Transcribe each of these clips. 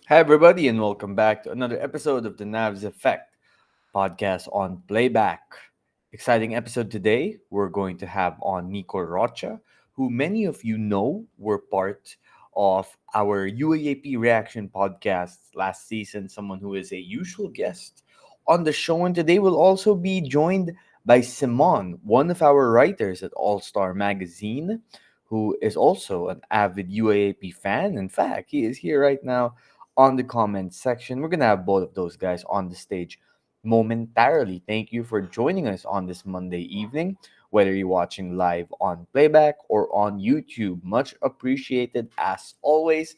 Hi, everybody, and welcome back to another episode of the Navs Effect podcast on playback. Exciting episode today. We're going to have on Nico Rocha, who many of you know were part of our UAAP reaction podcast last season, someone who is a usual guest on the show. And today we'll also be joined by Simon, one of our writers at All Star Magazine, who is also an avid UAAP fan. In fact, he is here right now on the comment section. We're going to have both of those guys on the stage momentarily. Thank you for joining us on this Monday evening, whether you're watching live on playback or on YouTube. Much appreciated as always.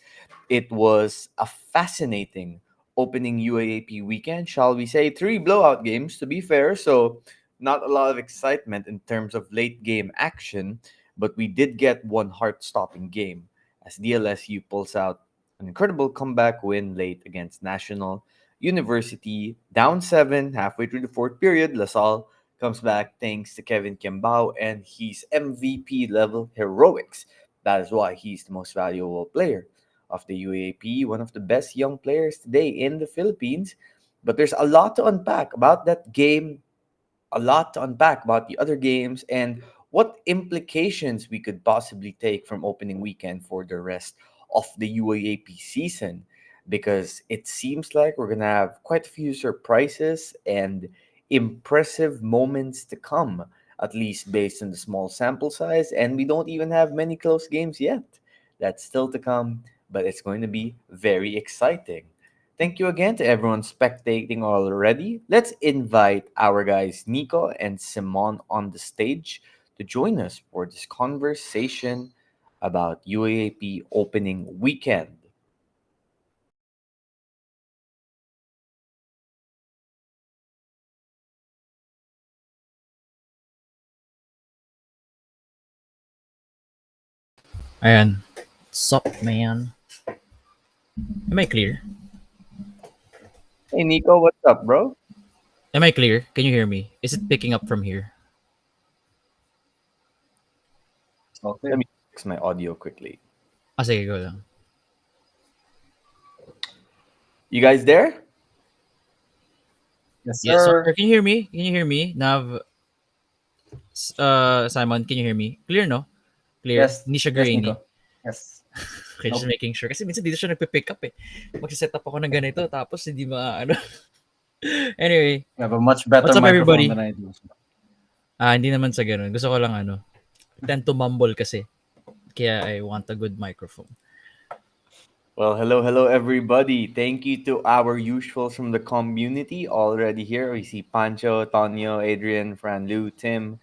It was a fascinating opening UAAP weekend, shall we say. Three blowout games, to be fair, so not a lot of excitement in terms of late game action, but we did get one heart stopping game as DLSU pulls out an incredible comeback win late against National University. Down seven, halfway through the fourth period, LaSalle comes back thanks to Kevin Kimbao and his MVP level heroics. That is why he's the most valuable player of the UAP, one of the best young players today in the Philippines. But there's a lot to unpack about that game, a lot to unpack about the other games, and what implications we could possibly take from opening weekend for the rest of the UAAP season. Because it seems like we're going to have quite a few surprises and impressive moments to come, at least based on the small sample size. And we don't even have many close games yet. That's still to come, but it's going to be very exciting. Thank you again to everyone spectating already. Let's invite our guys Nico and Simon on the stage to join us for this conversation about UAAP opening weekend. Ayan. Sup, man? Am I clear? Hey Nico, what's up, bro? Am I clear? Can you hear me? Is it picking up from here? Let me fix my audio quickly. Sige, go lang. You guys there? Yes, Yes, sir. sir. Can you hear me? Can you hear me? Nav, Simon, can you hear me? Clear, no? Clear? Yes. Hindi siya Yes, grainy. Nico. Yes. Okay, just Nope. making sure. Kasi minsan dito siya nagpe-pick up eh. Magsiset up ako ng ganito, tapos hindi ano. Anyway, You have a much better what's up, microphone everybody? than I do. Hindi naman sa ganun. Gusto ko lang tend to mumble kasi. Kaya I want a good microphone. Well, hello, everybody. Thank you to our usuals from the community already here. We see Pancho, Tonyo, Adrian, Fran Lu, Tim.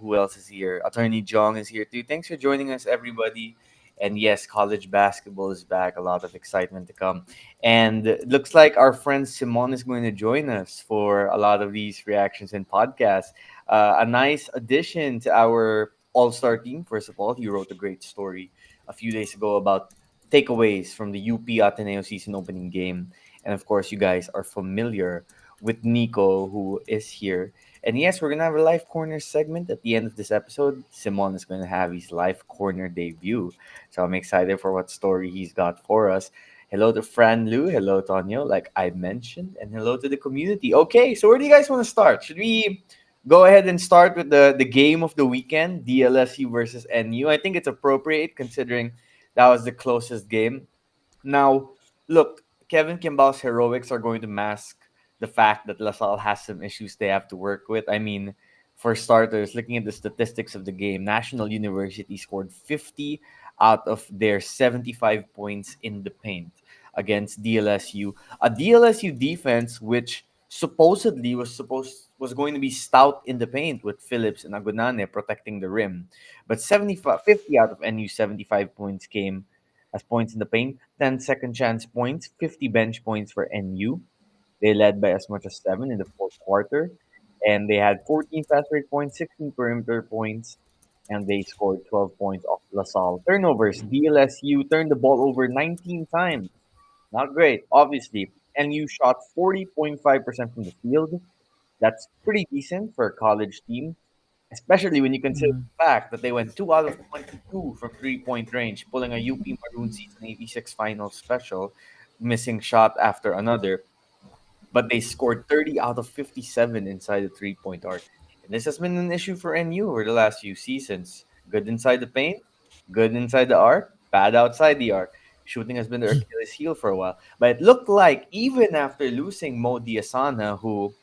Who else is here? Attorney Jong is here too. Thanks for joining us, everybody. And yes, college basketball is back. A lot of excitement to come. And it looks like our friend Simon is going to join us for a lot of these reactions and podcasts. A nice addition to our all star team. First of all, he wrote a great story a few days ago about takeaways from the UP Ateneo season opening game. And of course, you guys are familiar with Nico, who is here. And yes, we're gonna have a live corner segment at the end of this episode. Simon is gonna have his live corner debut, so I'm excited for what story he's got for us. Hello to Fran Lu, hello Tonyo, like I mentioned, and hello to the community. Okay, so where do you guys want to start? Should we go ahead and start with the game of the weekend, DLSU versus NU? I think it's appropriate considering that was the closest game. Now, look, Kevin Kimbal's heroics are going to mask the fact that LaSalle has some issues they have to work with. I mean, for starters, looking at the statistics of the game, National University scored 50 out of their 75 points in the paint against DLSU. A DLSU defense which supposedly was going to be stout in the paint with Phillips and Agunane protecting the rim. But 75 50 out of NU 75 points came as points in the paint, 10 second chance points, 50 bench points for NU. They led by as much as 7 in the fourth quarter. And they had 14 fast break points, 16 perimeter points, and they scored 12 points off LaSalle. Turnovers, DLSU turned the ball over 19 times. Not great, obviously. NU shot 40.5% from the field. That's pretty decent for a college team, especially when you consider Mhm. the fact that they went 2 out of 22 from 3-point range, pulling a UP Maroon season 86 final special. missing shot after another, but they scored 30 out of 57 inside the three-point arc. And this has been an issue for NU over the last few seasons. Good inside the paint, good inside the arc, bad outside the arc. Shooting has been their Achilles heel for a while. But it looked like even after losing Mo Diasana, who,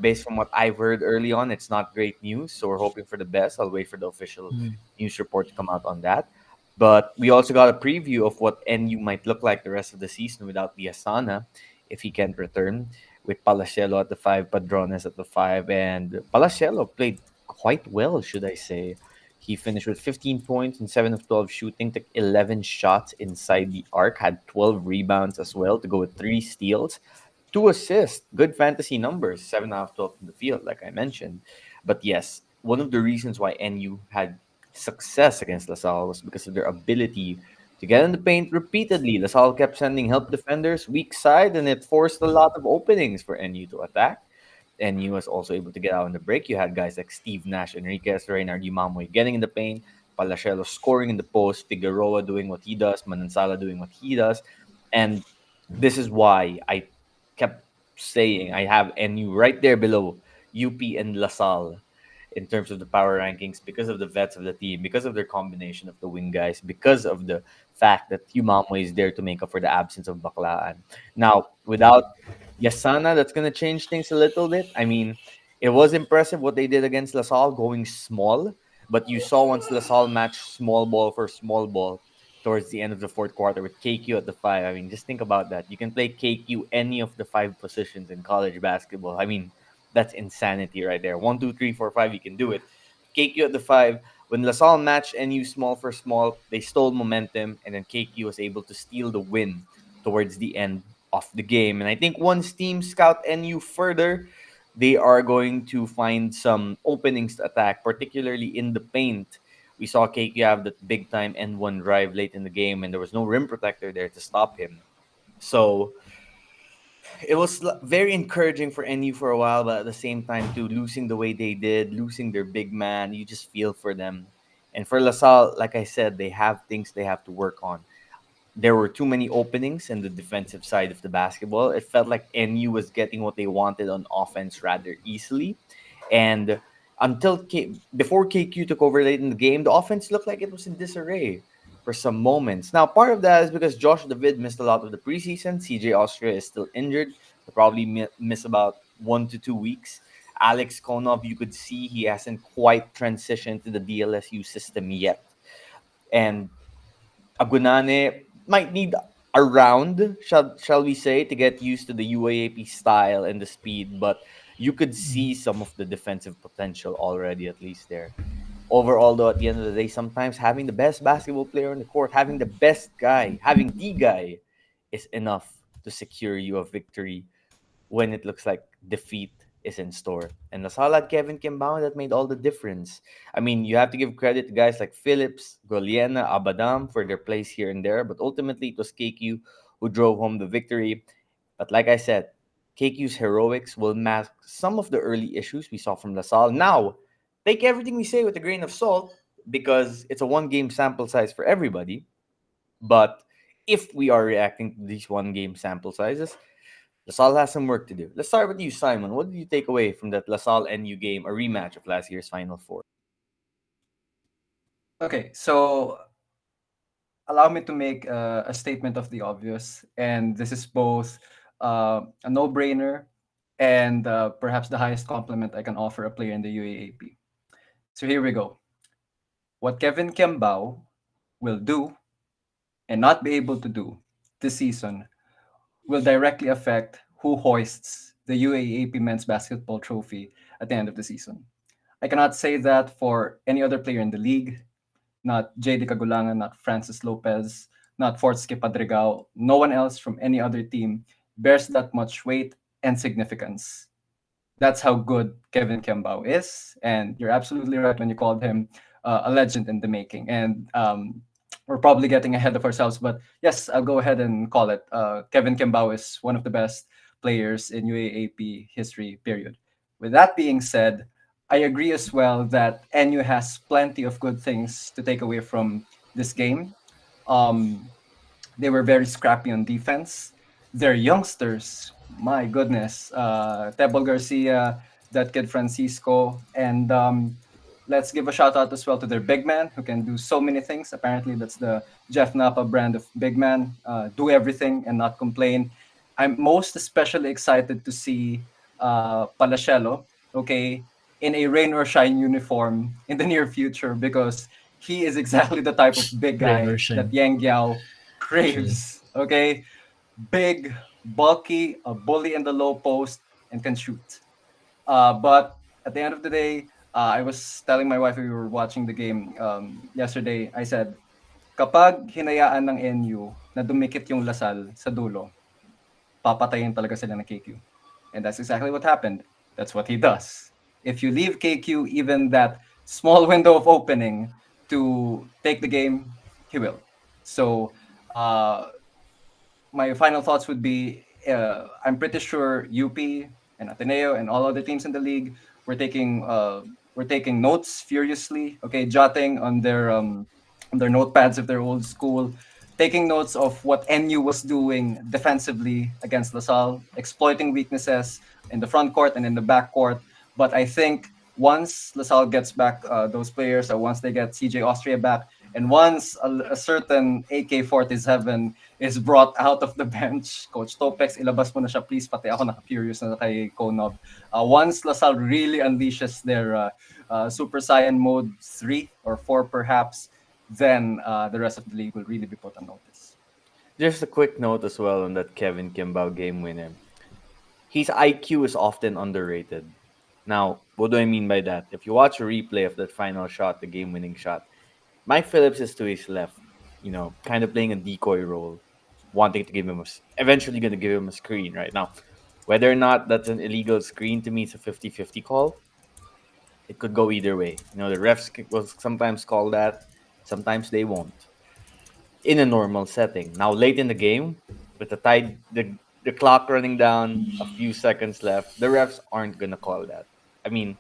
based from what I've heard early on, it's not great news. So we're hoping for the best. I'll wait for the official Mm. news report to come out on that. But we also got a preview of what NU might look like the rest of the season without Diasana if he can't return, with Palacielo at the five, Padrones at the five, and Palacielo played quite well, should I say. He finished with 15 points and 7 of 12 shooting, took 11 shots inside the arc, had 12 rebounds as well to go with 3 steals, 2 assists, good fantasy numbers, 7 out of 12 in the field, like I mentioned. But yes, one of the reasons why NU had success against LaSalle was because of their ability to get in the paint repeatedly. LaSalle kept sending help defenders weak side, and it forced a lot of openings for NU to attack. NU was also able to get out in the break. You had guys like Steve Nash, Enriquez, Reynard Umamoy getting in the paint, Palacielo scoring in the post, Figueroa doing what he does, Manansala doing what he does. And this is why I kept saying I have NU right there below UP and LaSalle in terms of the power rankings because of the vets of the team, because of their combination of the wing guys, because of the fact that Humamo is there to make up for the absence of Baklaan. Now, without Yasana, that's going to change things a little bit. I mean, it was impressive what they did against LaSalle going small, but you saw once LaSalle matched small ball for small ball towards the end of the fourth quarter with KQ at the five. I mean, just think about that. You can play KQ any of the five positions in college basketball. I mean, that's insanity right there. 1, 2, 3, 4, 5, you can do it. KQ at the five. When LaSalle matched NU small for small, they stole momentum, and then KQ was able to steal the win towards the end of the game. And I think once teams scout NU further, they are going to find some openings to attack, particularly in the paint. We saw KQ have that big time N1 drive late in the game, and there was no rim protector there to stop him. So it was very encouraging for NU for a while, but at the same time, too, losing the way they did, losing their big man, you just feel for them. And for LaSalle, like I said, they have things they have to work on. There were too many openings in the defensive side of the basketball. It felt like NU was getting what they wanted on offense rather easily. And before KQ took over late in the game, the offense looked like it was in disarray for some moments. Now, part of that is because Josh David missed a lot of the preseason. CJ Austria is still injured. He'll probably miss about 1 to 2 weeks. Alex Konov, you could see he hasn't quite transitioned to the DLSU system yet. And Agunane might need a round, shall we say, to get used to the UAAP style and the speed, but you could see some of the defensive potential already, at least there. Overall, though, at the end of the day, sometimes having the best basketball player on the court, having the best guy, having the guy, is enough to secure you a victory when it looks like defeat is in store. And LaSalle had Kevin Kimbao that made all the difference. I mean, you have to give credit to guys like Phillips, Goliena, Abadam for their plays here and there, but ultimately it was KQ who drove home the victory. But like I said, KQ's heroics will mask some of the early issues we saw from LaSalle. Now, take everything we say with a grain of salt because it's a one-game sample size for everybody. But if we are reacting to these one-game sample sizes, LaSalle has some work to do. Let's start with you, Simon. What did you take away from that LaSalle NU game, a rematch of last year's Final Four? Okay, so allow me to make a statement of the obvious, and this is both a no-brainer and perhaps the highest compliment I can offer a player in the UAAP. So here we go. What Kevin Kembao will do and not be able to do this season will directly affect who hoists the UAAP men's basketball trophy at the end of the season. I cannot say that for any other player in the league, not JD Cagulangan, not Francis Lopez, not Fortske Padregao. No one else from any other team bears that much weight and significance. That's how good Kevin Kembao is. And you're absolutely right when you called him a legend in the making. And we're probably getting ahead of ourselves, but yes, I'll go ahead and call it. Kevin Kembao is one of the best players in UAAP history, period. With that being said, I agree as well that NU has plenty of good things to take away from this game. Um, They were very scrappy on defense. They're youngsters. My goodness. Tebol Garcia, that kid Francisco. And let's give a shout out as well to their big man who can do so many things. Apparently, that's the Jeff Napa brand of big man. Do everything and not complain. I'm most especially excited to see Palacielo, okay, in a rain or shine uniform in the near future because he is exactly the type of big Rain or guy that shine. Yang Yao Actually. craves. Okay, big, bulky, a bully in the low post, and can shoot. But at the end of the day, I was telling my wife we were watching the game yesterday. I said, kapag hinayaan ng NU na dumikit yung Lasal sa dulo, papatayin talaga sila ng KQ. And that's exactly what happened. That's what he does. If you leave KQ even that small window of opening to take the game, he will. So my final thoughts would be I'm pretty sure UP and Ateneo and all other teams in the league were taking notes furiously, okay, jotting on their notepads if they're old school, taking notes of what NU was doing defensively against LaSalle, exploiting weaknesses in the front court and in the back court. But I think once LaSalle gets back those players, or once they get CJ Austria back, and once a certain AK-47 is brought out of the bench, Coach Topex, ilabas mo na siya, please. Pati ako naka-curious na kay Konob. Once LaSalle really unleashes their Super Saiyan Mode 3 or 4 perhaps, then the rest of the league will really be put on notice. Just a quick note as well on that Kevin Kimball game winner. His IQ is often underrated. Now, what do I mean by that? If you watch a replay of that final shot, the game winning shot, Mike Phillips is to his left, kind of playing a decoy role, wanting to give him eventually going to give him a screen right now. Whether or not that's an illegal screen, to me, it's a 50-50 call. It could go either way. The refs will sometimes call that, sometimes they won't. In a normal setting. Now, late in the game, with the clock running down, a few seconds left, the refs aren't gonna call that. I mean,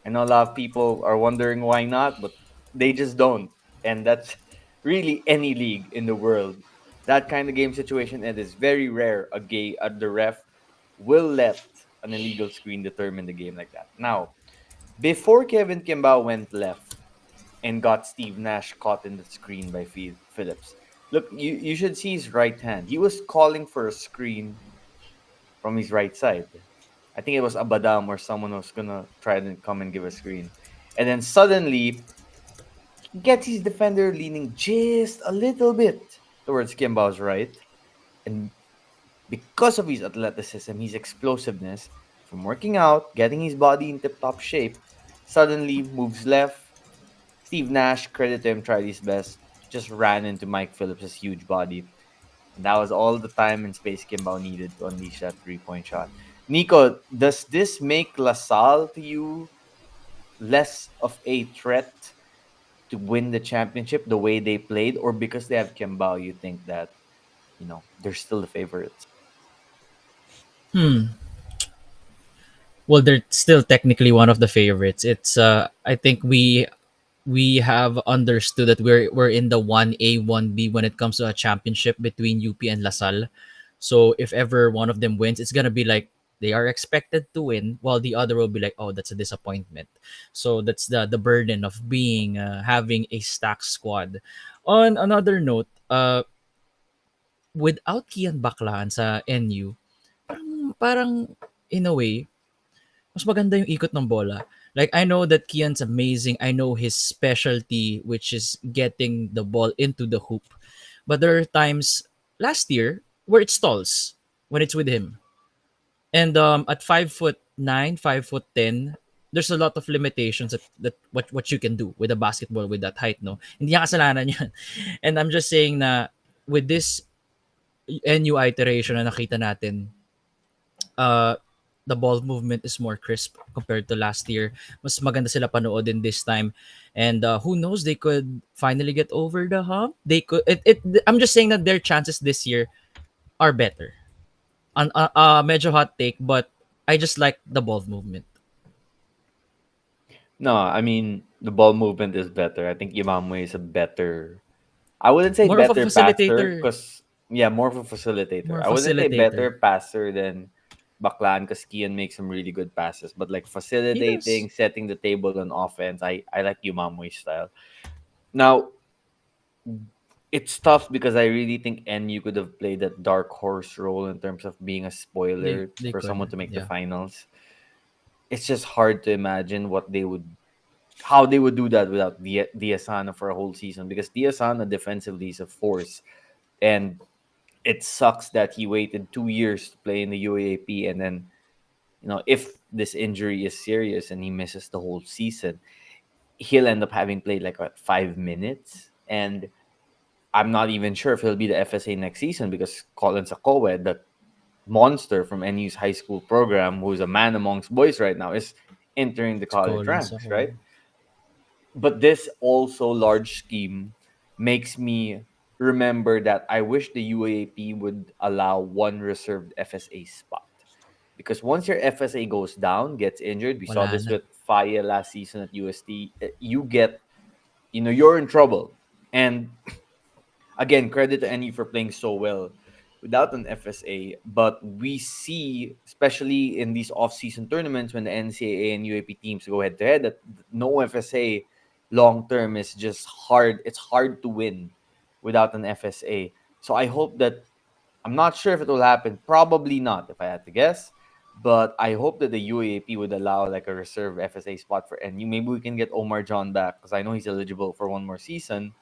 I know a lot of people are wondering why not, but they just don't. And that's really any league in the world. That kind of game situation, it is very rare the ref will let an illegal screen determine the game like that. Now, before Kevin Kimball went left and got Steve Nash caught in the screen by Phillips. Look, you should see his right hand. He was calling for a screen from his right side. I think it was Abadam or someone who was gonna try to come and give a screen. And then suddenly he gets his defender leaning just a little bit towards Kimball's right. And because of his athleticism, his explosiveness, from working out, getting his body in tip top shape, suddenly moves left. Steve Nash, credit to him, tried his best, just ran into Mike Phillips' huge body. And that was all the time and space Kimball needed to unleash that 3-point shot. Nico, does this make LaSalle to you less of a threat to win the championship the way they played? Or because they have Kimball, you think that, they're still the favorites? Hmm. Well, they're still technically one of the favorites. It's I think we have understood that we're in the 1A 1B when it comes to a championship between UP and LaSalle. So if ever one of them wins, it's gonna be like they are expected to win, while the other will be like, oh, that's a disappointment. So that's the burden of being having a stacked squad. On another note, without Kian Baklaan sa NU, parang in a way, mas maganda yung ikot ng bola. Like, I know that Kian's amazing. I know his specialty, which is getting the ball into the hoop. But there are times last year where it stalls when it's with him. And at 5'9", 5'10", there's a lot of limitations that what you can do with a basketball with that height, no? Hindi niya kasalanan yan. And I'm just saying na with this NU iteration na nakita natin, uh, the ball movement is more crisp compared to last year. Mas maganda sila panoodin this time. And who knows, they could finally get over the hump. They could I'm just saying that their chances this year are better. Medyo hot take, but I just like the ball movement. No, I mean, the ball movement is better. I think Imamwe is a better, I wouldn't say More of a better passer facilitator. because Yeah, more of a facilitator. More I wouldn't say better facilitator. passer than Baklan because Kian makes some really good passes, but like He does. facilitating, setting the table on offense, I like Yumamoy's style. Now, it's tough because I really think NU could have played that dark horse role in terms of being a spoiler They for someone could. to make the Yeah. finals. It's just hard to imagine how they would do that without Diasana for a whole season because Diasana defensively is a force, and it sucks that he waited 2 years to play in the UAAP, and then if this injury is serious and he misses the whole season, he'll end up having played like what, 5 minutes, and I'm not even sure if he'll be the FSA next season because Colin Sakowe, that monster from NU's high school program, who's a man amongst boys right now, is entering the It's college Collins ranks, ako. right? But this also large scheme makes me remember that I wish the UAAP would allow one reserved FSA spot. Because once your FSA goes down, gets injured, we saw Wala this na. with Faya last season at UST, you're in trouble. And again, credit to NU for playing so well without an FSA. But we see, especially in these off-season tournaments, when the NCAA and UAP teams go head-to-head, that no FSA long term is just hard. It's hard to win without an FSA. So I hope that I'm not sure if it will happen. Probably not, if I had to guess. But I hope that the UAP would allow like a reserve FSA spot for NU. Maybe we can get Omar John back because I know he's eligible for one more season.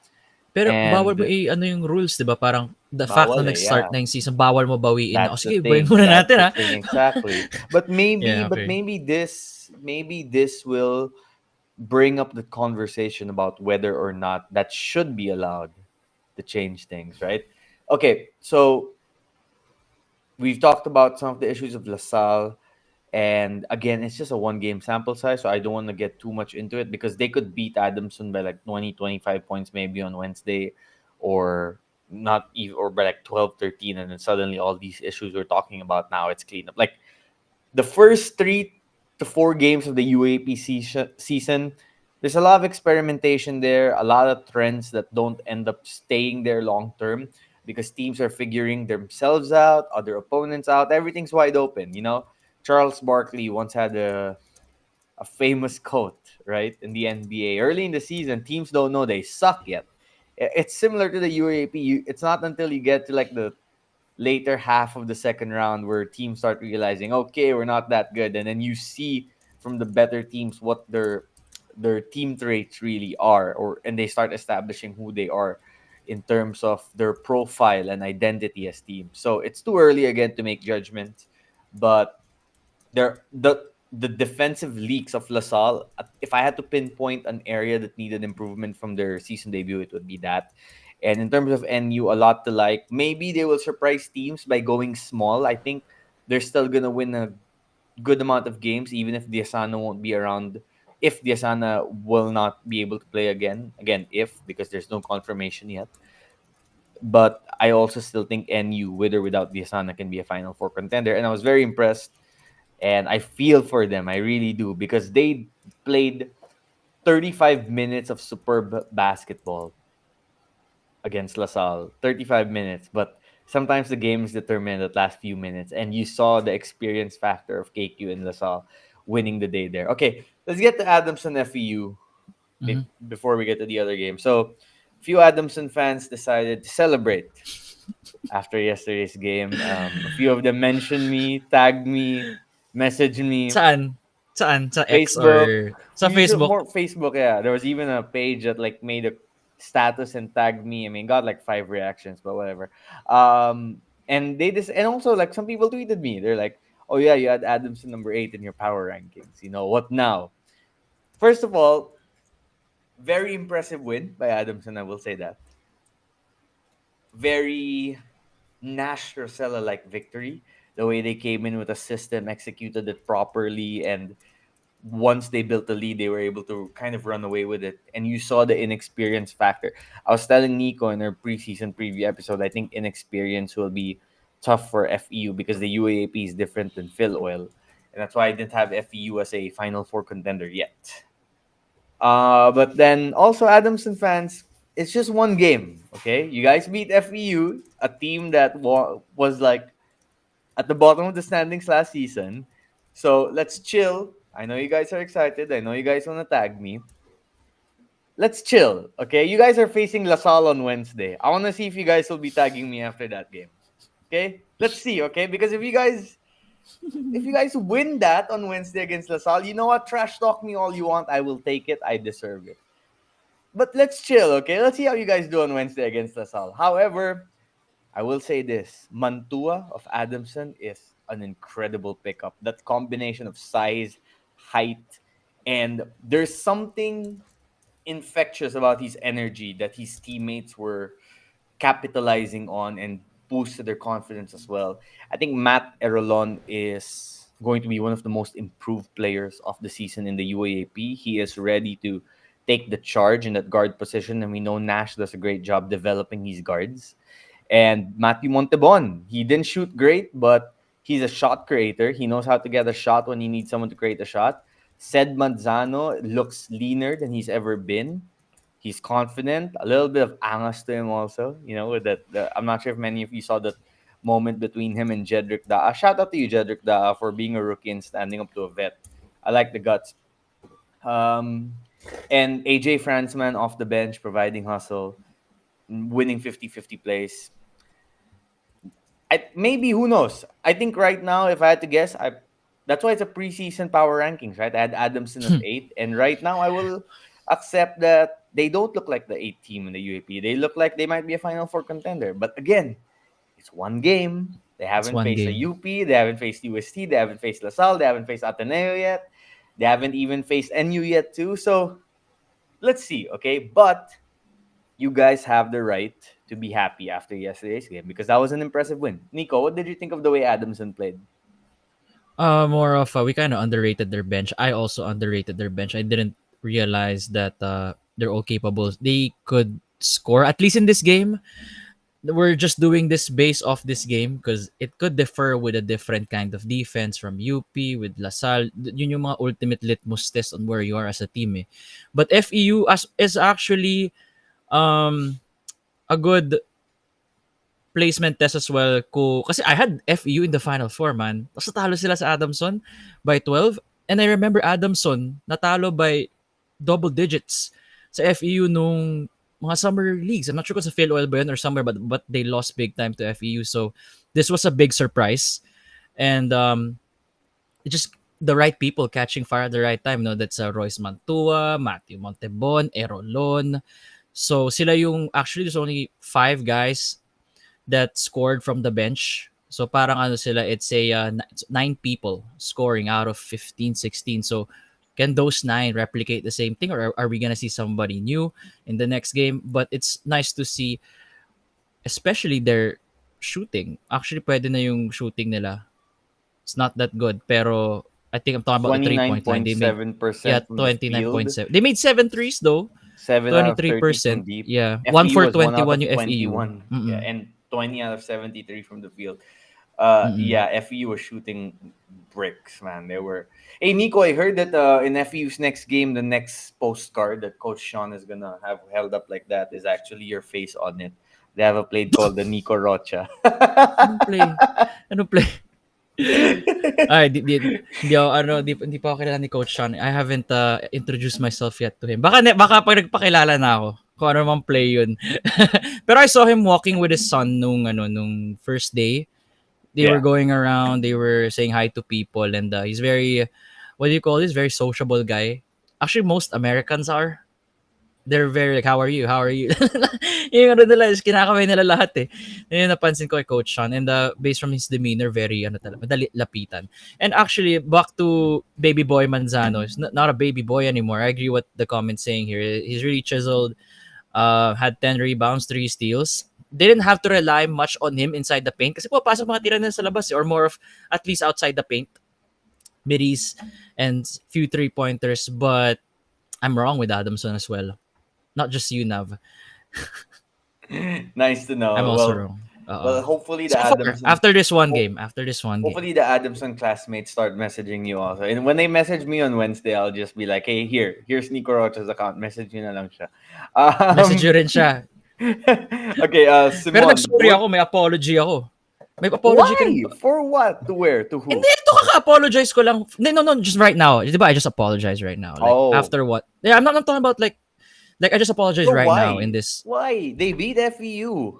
Pero bawal mo And ano yung rules, 'di ba? Parang the fact na bawal eh, nag-start yeah. na yung season, bawal mo bawiin na, "O That's the sige, bawiin thing. muna That's natin, the ha." thing exactly. But maybe, Yeah, but okay. maybe this will bring up the conversation about whether or not that should be allowed to change things, right? Okay, so we've talked about some of the issues of LaSalle. And again, it's just a one game sample size, so I don't want to get too much into it because they could beat Adamson by like 20, 25 points maybe on Wednesday, or not even, or by like 12, 13, and then suddenly all these issues we're talking about now, it's clean up. Like the first 3 to 4 games of the UAP season, there's a lot of experimentation there, a lot of trends that don't end up staying there long term because teams are figuring themselves out, other opponents out. Everything's wide open. Charles Barkley once had a famous quote, right, in the NBA. Early in the season, teams don't know they suck yet. It's similar to the UAP. It's not until you get to like the later half of the second round where teams start realizing, okay, we're not that good, and then you see from the better teams what their team traits really are, and they start establishing who they are in terms of their profile and identity as teams. So it's too early again to make judgments, but there the defensive leaks of LaSalle, if I had to pinpoint an area that needed improvement from their season debut, it would be that. And in terms of NU, a lot to like. Maybe they will surprise teams by going small. I think they're still gonna win a good amount of games, even if Diasana won't be around. If Diasana will not be able to play again, if because there's no confirmation yet. But I also still think NU, with or without Diasana, can be a Final Four contender. And I was very impressed, and I feel for them. I really do because they played 35 minutes of superb basketball against LaSalle. 35 minutes, but sometimes the game is determined at last few minutes, and you saw the experience factor of KQ and LaSalle winning the day there. Okay, let's get to Adamson FEU Mhm. before we get to the other game. So, a few Adamson fans decided to celebrate after yesterday's game. A few of them mentioned me, tagged me, messaged me. Saan? Saan? Sa X Facebook, or sa usually Facebook? more Facebook. Yeah, there was even a page that like made a status and tagged me. I mean, got like 5 reactions, but whatever. And and also like some people tweeted me. They're like, "Oh yeah, you had Adamson number 8 in your power rankings. What now?" First of all, very impressive win by Adamson. I will say that. Very Nash Rosella like victory. The way they came in with a system, executed it properly, and once they built the lead, they were able to kind of run away with it. And you saw the inexperience factor. I was telling Nico in our preseason preview episode, I think inexperience will be tough for FEU because the UAAP is different than Phil Oil. And that's why I didn't have FEU as a Final Four contender yet. But then also Adamson fans, it's just one game. Okay, you guys beat FEU, a team that was like at the bottom of the standings last season. So let's chill. I know you guys are excited. I know you guys want to tag me. Let's chill. Okay, you guys are facing LaSalle on Wednesday. I want to see if you guys will be tagging me after that game. Okay, let's see. Okay, because if you guys win that on Wednesday against LaSalle, you know what? Trash talk me all you want. I will take it. I deserve it. But let's chill, okay? Let's see how you guys do on Wednesday against LaSalle. However, I will say this: Mantua of Adamson is an incredible pickup. That combination of size, height, and there's something infectious about his energy that his teammates were capitalizing on and boosted their confidence as well. I think Matt Erolon is going to be one of the most improved players of the season in the UAAP. He is ready to take the charge in that guard position, and we know Nash does a great job developing his guards. And Matthew Montebon, he didn't shoot great, but he's a shot creator. He knows how to get a shot when he needs someone to create a shot. Sed Manzano looks leaner than he's ever been. He's confident, a little bit of angas to him also. With that. I'm not sure if many of you saw that moment between him and Jedrick Daa. Shout out to you, Jedrick Daa, for being a rookie and standing up to a vet. I like the guts. Um, and AJ Franzman off the bench, providing hustle, winning 50-50 plays. Maybe, who knows? I think right now, if I had to guess, that's why it's a preseason power rankings, right? I had Adamson at 8, and right now I will accept that they don't look like the 8 team in the UAP. They look like they might be a Final Four contender. But again, it's one game. They It's haven't one faced a game. UP. They haven't faced UST. They haven't faced LaSalle. They haven't faced Ateneo yet. They haven't even faced NU yet too. So let's see, okay? But you guys have the right to be happy after yesterday's game because that was an impressive win. Nico, what did you think of the way Adamson played? More of we kind of underrated their bench. I also underrated their bench. I didn't realize that they're all capable. They could score at least in this game. We're just doing this based off this game because it could differ with a different kind of defense from UP with LaSalle. Yun yung mga ultimate litmus test on where you are as a team. But FEU is actually um a good placement test as well kasi I had FEU in the Final Four, man. Tapos natalo sila sa Adamson by 12. And I remember Adamson natalo by double digits sa FEU nung mga summer leagues. I'm not sure kung sa Phil Oil ba yun or somewhere, but they lost big time to FEU. So this was a big surprise. And it just the right people catching fire at the right time. No? That's Royce Mantua, Matthew Montebon, Erolon. So sila yung, actually there's only 5 guys that scored from the bench. So parang ano sila, it's a 9 people scoring out of 15, 16. So can those 9 replicate the same thing, or are we gonna see somebody new in the next game? But it's nice to see, especially their shooting. Actually, pwede na yung shooting nila. It's not that good, pero I think I'm talking about the 3-point line. They made 29.7% from the field. 29.7. They made 7 threes though. 7 out of 30 from 23%. deep. Yeah. 1 FEU for was 1 out 21 of yung FEU. 21. Yeah, Mm-mm. and 20 out of 73 from the field. Mm-mm. Yeah, FEU was shooting bricks, man. They were. Hey, Nico, I heard that in FEU's next game, the next postcard that Coach Sean is gonna have held up like that is actually your face on it. They have a play called the Nico Rocha. Anong play? Anong play? Ay, di ako, hindi pa ako kilala ni Coach Sean. I haven't introduced myself yet to him. Baka pag nagpakilala na ako, kung ano mang play yun. Pero I saw him walking with his son nung first day. They were Yeah. going around, they were saying hi to people, and he's very, what do you call this? Very sociable guy. Actually, most Americans are. They're very like, how are you? How are you? Yung ano nila, is kinakaway nila lahat eh. Yun yung napansin ko kay Coach Sean. And based from his demeanor, very, madali lapitan. And actually, back to Baby Boy Manzano. He's not a baby boy anymore. I agree what the comment's saying here. He's really chiseled. Had 10 rebounds, 3 steals. They didn't have to rely much on him inside the paint. Kasi pasok mga tira nila sa labas or more of at least outside the paint. Middies and few 3-pointers. But I'm wrong with Adamson as well. Not just you, Nav. Nice to know. I'm also Well, wrong. Oo. Well, hopefully the So far, Adamson after this one ho- game, after this one game. hopefully the Adamson classmates start messaging you also. And when they message me on Wednesday, I'll just be like, "Hey, here's Nico Rocha's account. Message you na lang siya." Message Um, nyo rin siya. okay, Pero Simon, nag-sorry ako, may apology ako. May apology ka rin why? ba? For what? To where? To Hindi, who? ito kaka-apologize ko lang. No, just right now. Di ba, I just apologize right now. Like, Oh, after what? Yeah, I'm not talking about like I just apologize so right now in why? this. Why? They beat FEU.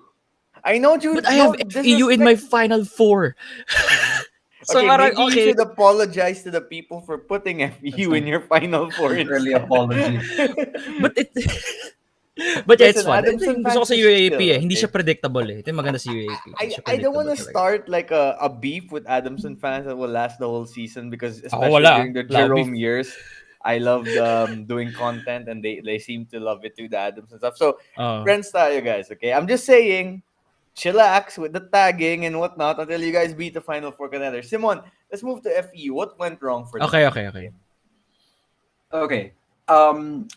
I know you But I have don't FEU in my disrespect. Final Four. So Okay, parang, maybe you okay. should apologize to the people for putting That's FEU in your final four an early instead. apology. But it, but yeah, it's Listen, fun. Ito Adamson yung gusto ko fans sa is UAAP chill, Hindi siya okay? predictable eh. Ito yung maganda sa UAAP. Hindi siya I don't want predictable to talaga. start like a beef with Adamson fans that will last the whole season because Ako especially wala. during the Wala ako beef. Jerome years, I loved doing content and they seem to love it too, the Adamson stuff. So Oh. friends tayo guys, okay? I'm just saying, chillax with the tagging and whatnot until you guys beat the final four contenders. Simon, let's move to FEU. What went wrong for them in this Okay. game? Okay. Um,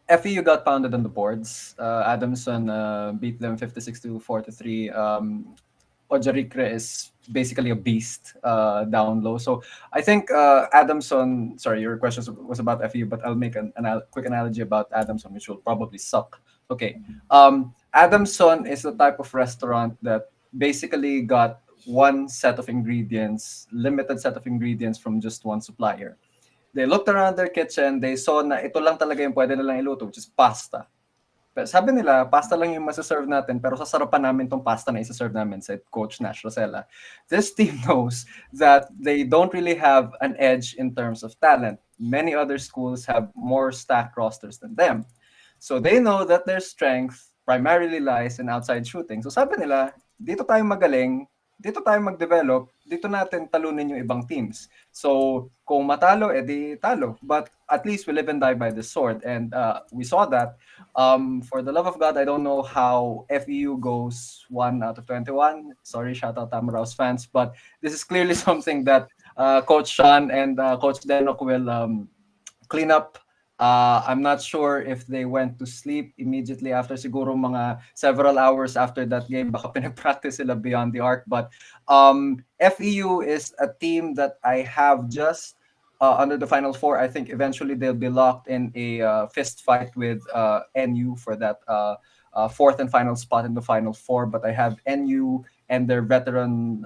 FEU got pounded on the boards. Adamson beat them 56 to 43. Ojarikre is basically a beast down low. So I think Adamson, sorry, your question was about FEU, but I'll make a quick analogy about Adamson, which will probably suck. Okay. Adamson is the type of restaurant that basically got one set of ingredients, limited set of ingredients from just one supplier. They looked around their kitchen, they saw na ito lang talaga yung pwede nilang iluto, which is pasta. Pero sabi nila, pasta lang yung masaserve natin, pero sasarapan namin tong pasta na isaserve namin, said Coach Nash Rosella. This team knows that they don't really have an edge in terms of talent. Many other schools have more stacked rosters than them. So they know that their strength primarily lies in outside shooting. So sabi nila, dito tayo magaling, dito tayo mag-develop, dito natin talunin yung ibang teams. So kung matalo, edi talo. But at least we live and die by the sword. And we saw that. For the love of God, I don't know how FEU goes 1 out of 21. Sorry, shout out Tamaraos fans. But this is clearly something that Coach Sean and Coach Denok will clean up. I'm not sure if they went to sleep immediately after, siguro mga several hours after that game. Baka pinag-practice sila beyond the arc. But FEU is a team that I have just under the Final Four. I think eventually they'll be locked in a fist fight with NU for that fourth and final spot in the Final Four. But I have NU and their veteran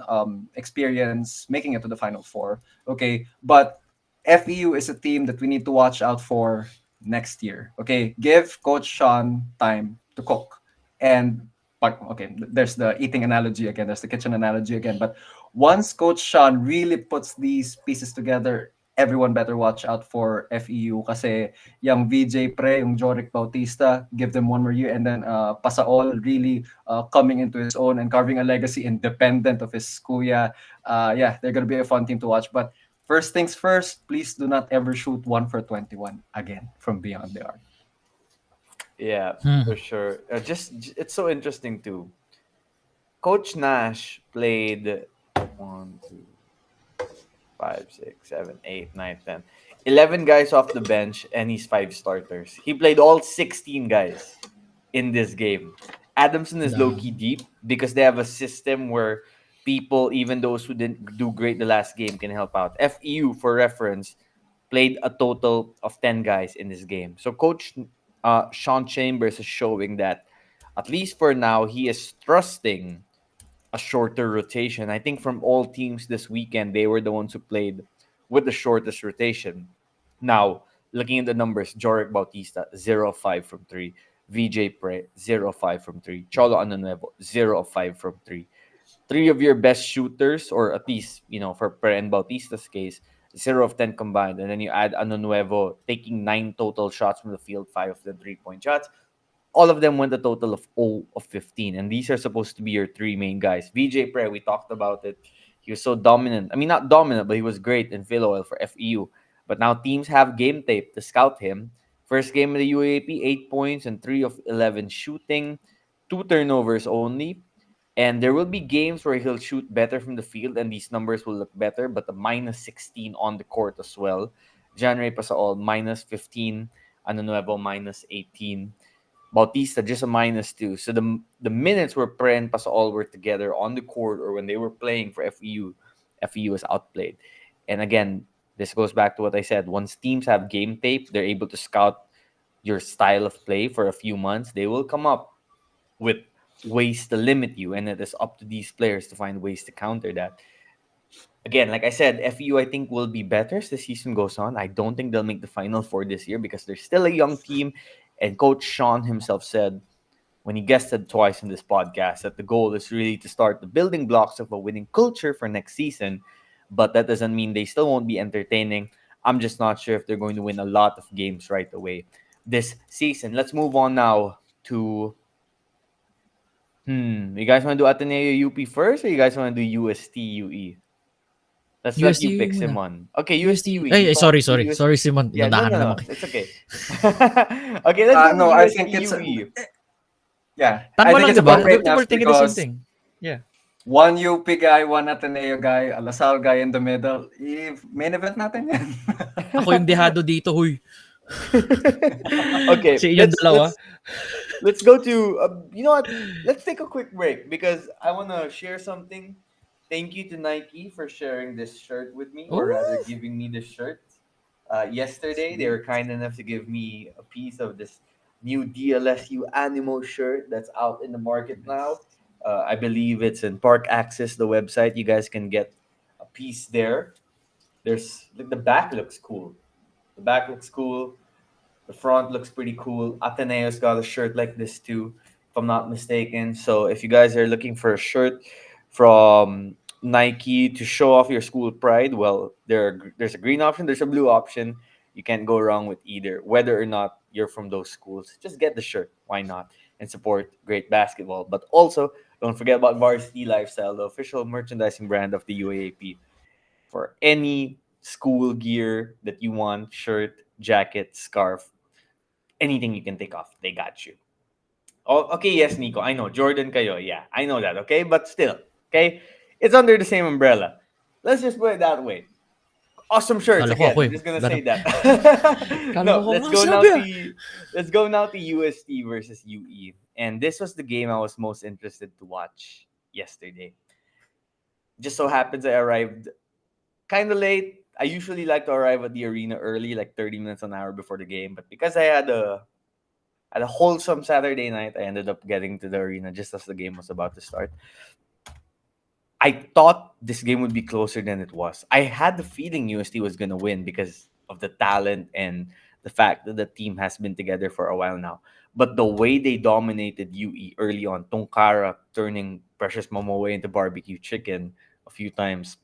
experience making it to the Final Four. Okay, but FEU is a team that we need to watch out for next year. Okay, give Coach Sean time to cook. And okay, there's the eating analogy again, there's the kitchen analogy again. But once Coach Sean really puts these pieces together, everyone better watch out for FEU kasi yung VJ Pre, yung Joric Bautista, give them one more year, and then Pasaol really coming into his own and carving a legacy independent of his kuya. Yeah, they're gonna be a fun team to watch. But first things first, please do not ever shoot 1 for 21 again from beyond the arc. Yeah, for sure. It's so interesting too. Coach Nash played 1, 2, 5, 6, 7, 8, 9, 10, 11 guys off the bench, and he's 5 starters. He played all 16 guys in this game. Adamson is low key deep because they have a system where people, even those who didn't do great the last game, can help out. FEU, for reference, played a total of 10 guys in this game. So Coach Sean Chambers is showing that, at least for now, he is trusting a shorter rotation. I think from all teams this weekend, they were the ones who played with the shortest rotation. Now, looking at the numbers, Joric Bautista, 0 of 5 from 3. VJ Pre, 0 of 5 from 3. Cholo Anonuevo, 0 of 5 from 3. Three of your best shooters, or at least, for Pre and Bautista's case, 0 of 10 combined. And then you add Anonuevo taking 9 total shots from the field, 5 of them 3-point shots. All of them went a total of 0 of 15. And these are supposed to be your three main guys. VJ Pre, we talked about it. He was so dominant. I mean, not dominant, but he was great in Phil Oil for FEU. But now teams have game tape to scout him. First game of the UAP, 8 points and 3 of 11 shooting, 2 turnovers only. And there will be games where he'll shoot better from the field and these numbers will look better, but a minus 16 on the court as well. January Pasaol, minus 15. Ano Nuevo, minus 18. Bautista just a -2. So the minutes where Pre and Pasol were together on the court or when they were playing for FEU was outplayed. And again, this goes back to what I said. Once teams have game tape, they're able to scout your style of play for a few months. They will come up with ways to limit you, and it is up to these players to find ways to counter that. Again, like I said, FEU I think will be better as the season goes on. I don't think they'll make the Final Four this year because they're still a young team. And Coach Sean himself said when he guested twice in this podcast that the goal is really to start the building blocks of a winning culture for next season. But that doesn't mean they still won't be entertaining. I'm just not sure if they're going to win a lot of games right away this season. Let's move on now to you guys want to do Ateneo UP first or you guys want to do UST UE? Let's let you UST pick, muna. Simon. Okay, UST. UST UE. Ay, sorry, You sorry. UST. Sorry, Simon. Yeah, no, Inundahan no, na no. naman. It's okay. Okay, let's go No, to I UST think it's UE. yeah. Tan I mo think lang, it's di ba? appropriate People enough thinking the same because thing. Yeah. one UP guy, one Ateneo guy, a Lasal guy in the middle. Main event natin yan. Ako yung dehado dito, huy. Okay, Si inyong dalawa. let's go to you know what? Let's take a quick break because I want to share something. Thank you to Nike for sharing this shirt with me, or rather, Oh. giving me this shirt. Yesterday, they were kind enough to give me a piece of this new DLSU Animo shirt that's out in the market now. I believe it's in Park Access, the website. You guys can get a piece there. There's like the back looks cool. The back looks cool. The front looks pretty cool. Ateneo's got a shirt like this too, if I'm not mistaken. So if you guys are looking for a shirt from Nike to show off your school pride, well, there's a green option, there's a blue option. You can't go wrong with either. Whether or not you're from those schools, just get the shirt. Why not? And support great basketball. But also, don't forget about Varsity Lifestyle, the official merchandising brand of the UAAP. For any school gear that you want, shirt, jacket, scarf, anything you can think of, they got you. Oh, okay, yes, Nico. I know. Jordan kayo. Yeah, I know that, okay? But still, okay? It's under the same umbrella. Let's just put it that way. Awesome shirts Kala ko again. ako I'm eh. just gonna Laro. say that. Kala No, ko sabi ah. let's go now to UST versus UE. And this was the game I was most interested to watch yesterday. Just so happens I arrived kind of late. I usually like to arrive at the arena early, like 30 minutes an hour before the game. But because I had a wholesome Saturday night, I ended up getting to the arena just as the game was about to start. I thought this game would be closer than it was. I had the feeling UST was going to win because of the talent and the fact that the team has been together for a while now. But the way they dominated UE early on, Tongkara turning Precious Momoe into barbecue chicken a few times,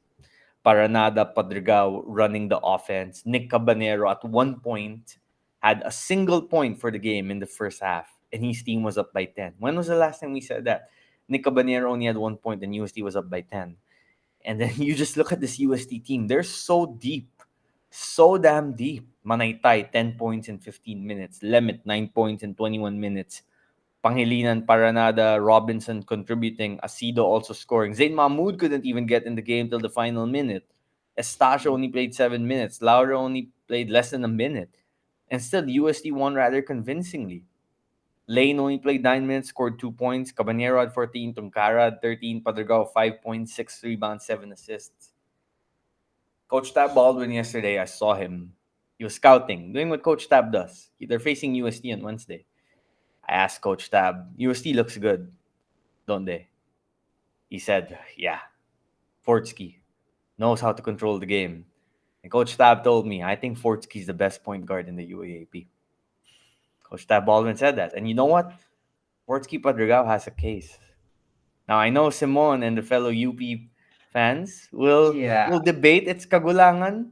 Paranada Padrigao running the offense. Nick Cabanero at one point had a single point for the game in the first half, and his team was up by 10. When was the last time we said that? Nick Cabanero only had 1 point, and UST was up by 10. And then you just look at this UST team. They're so deep. So damn deep. Manaytay, 10 points in 15 minutes. Lemit, 9 points in 21 minutes. Pangilinan, Paranada, Robinson contributing, Asido also scoring. Zayn Mahmoud couldn't even get in the game till the final minute. Estacio only played 7 minutes. Laura only played less than a minute. And still, UST won rather convincingly. Lane only played 9 minutes, scored 2 points. Cabanero had 14, Tungkara had 13, Padragao 5 points, 6 rebounds, 7 assists. Coach Tab Baldwin yesterday, I saw him. He was scouting, doing what Coach Tab does. They're facing UST on Wednesday. I asked Coach Tab, UST looks good, don't they? He said, yeah. Fortsky knows how to control the game. And Coach Tab told me, I think Fortsky is the best point guard in the UAAP. Coach Tab Baldwin said that. And you know what? Fortsky Padrigao has a case. Now, I know Simon and the fellow UP fans will Yeah. debate its kagulangan.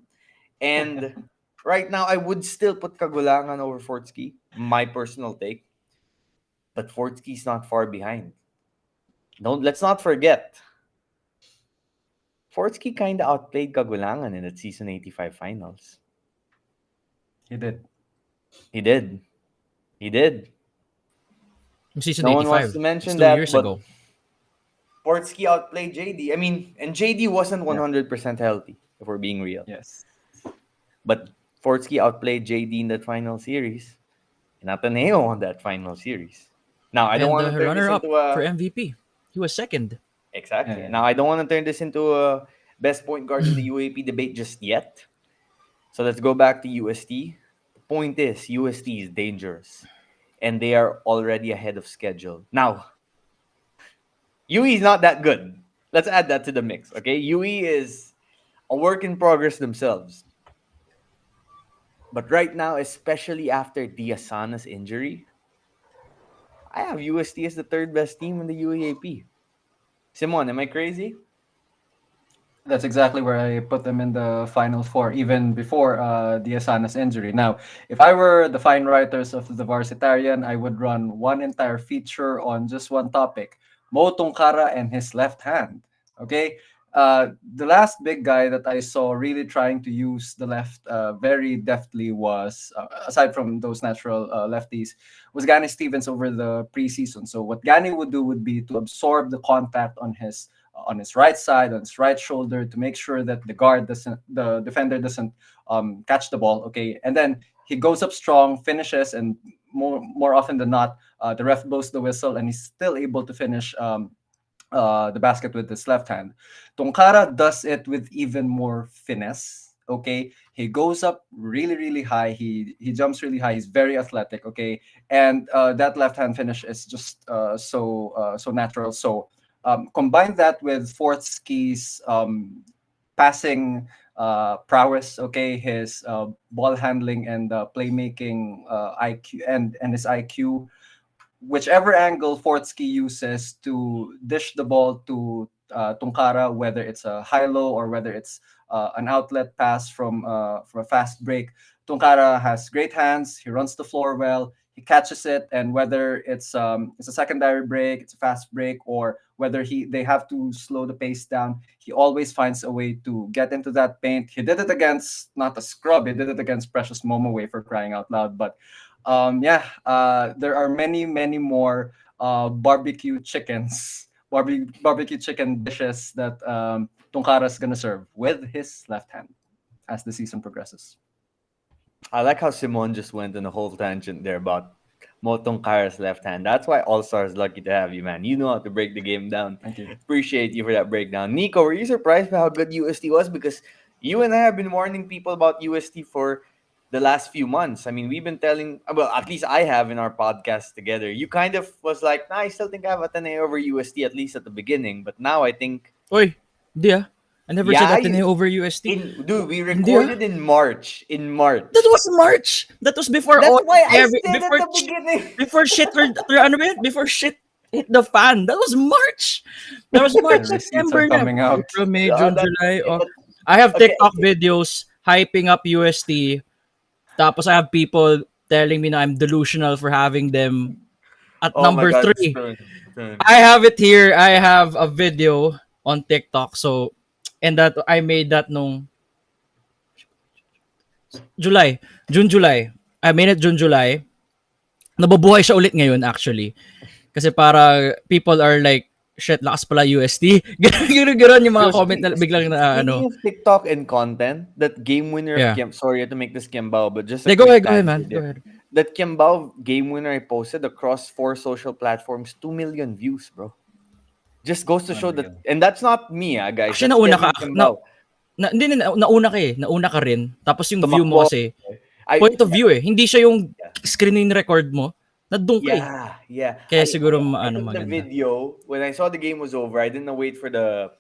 And right now, I would still put kagulangan over Fortsky, my personal take. But Fortsky's not far behind. Let's not forget. Fortsky kind of outplayed Kagulangan in that season 85 finals. He did. He did. He did. Season No 85. one wants to It's mention 2 that, years but ago. Fortsky outplayed JD. I mean, and JD wasn't 100% healthy, if we're being real. Yes. But Fortsky outplayed JD in that final series. And Ateneo won that final series. Now, I don't And want to the turn this runner-up into for a MVP. He was second. exactly. Yeah. Now, I don't want to turn this into a best point guard in the UAP debate just yet. So let's go back to UST. The point is, UST is dangerous, and they are already ahead of schedule. Now, UE is not that good. Let's add that to the mix, okay? UE is a work in progress themselves. But right now, especially after Diasana's injury, I have UST as the third best team in the UAAP. Simon, am I crazy? That's exactly where I put them in the final four, even before Diasana's injury. Now, if I were the fine writers of the Varsitarian, I would run one entire feature on just one topic, Mo Tungkara and his left hand. Okay? The last big guy that I saw really trying to use the left very deftly was, aside from those natural lefties, was Gani Stevens over the preseason. So what Gani would do would be to absorb the contact on his right side, on his right shoulder, to make sure that the defender doesn't catch the ball. Okay, and then he goes up strong, finishes, and more often than not, the ref blows the whistle, and he's still able to finish the basket with his left hand. Tonkara does it with even more finesse. Okay, he goes up really, really high. He jumps really high. He's very athletic. Okay, and that left hand finish is just so natural. So combine that with Fortski's passing prowess. Okay, his ball handling and playmaking IQ and his IQ, whichever angle Fortsky uses to dish the ball to Tunkara, whether it's a high-low or whether it's an outlet pass from a fast break, Tunkara has great hands. He runs the floor well. He catches it, and whether it's a secondary break, it's a fast break, or whether they have to slow the pace down, he always finds a way to get into that paint. He did it against not a scrub. He did it against Precious Momoway, for crying out loud. But yeah, there are many, many more barbecue chickens, barbecue chicken dishes that Tunkara's gonna serve with his left hand as the season progresses. I like how Simon just went on a whole tangent there about Motong Kara's left hand. That's why All Stars lucky to have you, man. You know how to break the game down. Thank you. Appreciate you for that breakdown. Nico, were you surprised by how good UST was? Because you and I have been warning people about UST for the last few months. I mean, we've been telling, well, at least I have in our podcast together. You kind of was like, nah, I still think I have Ateneo over UST, at least at the beginning. But now I think, Oy, hindi ah. I never said yeah, Ateneo over UST. dude, we Hindi ah. recorded in March. In March. That was March. That was before That's all why I said at before the beginning. before shit ano ba yun? Before shit hit the fan. That was March. That was March, The receipts September are na. coming out. April, May, Yeah, June, that's July. it. Oh. But I have okay, TikTok videos hyping up UST. Tapos I have people telling me na I'm delusional for having them at oh my number God, 3. turn. I have it here. I have a video on TikTok. So, and that I made that nung June, July. I made it June, July. Nabubuhay siya ulit ngayon actually. Kasi para people are like, shit, lakas pala UST. Ganun yung mga Yo, comment na biglang na speaking of TikTok and content, that game winner Yeah. of sorry to make this Kiambao, but just a Go quick ahead, man. tangent Go there. ahead. That Kiambao game winner I posted across 4 social platforms, 2 million views, bro. Just goes to show that, Unreal. and that's not me, guys. Actually, That's nauna Kevin ka. Kiambao. Hindi, nauna ka eh. Nauna ka rin. Tapos yung view mo Tumakbo. kasi, point of view eh. Hindi siya yung screen record mo. Nandun ka eh. Yeah. Kaya siguro I took the maganda. video when I saw the game was over. I didn't wait for the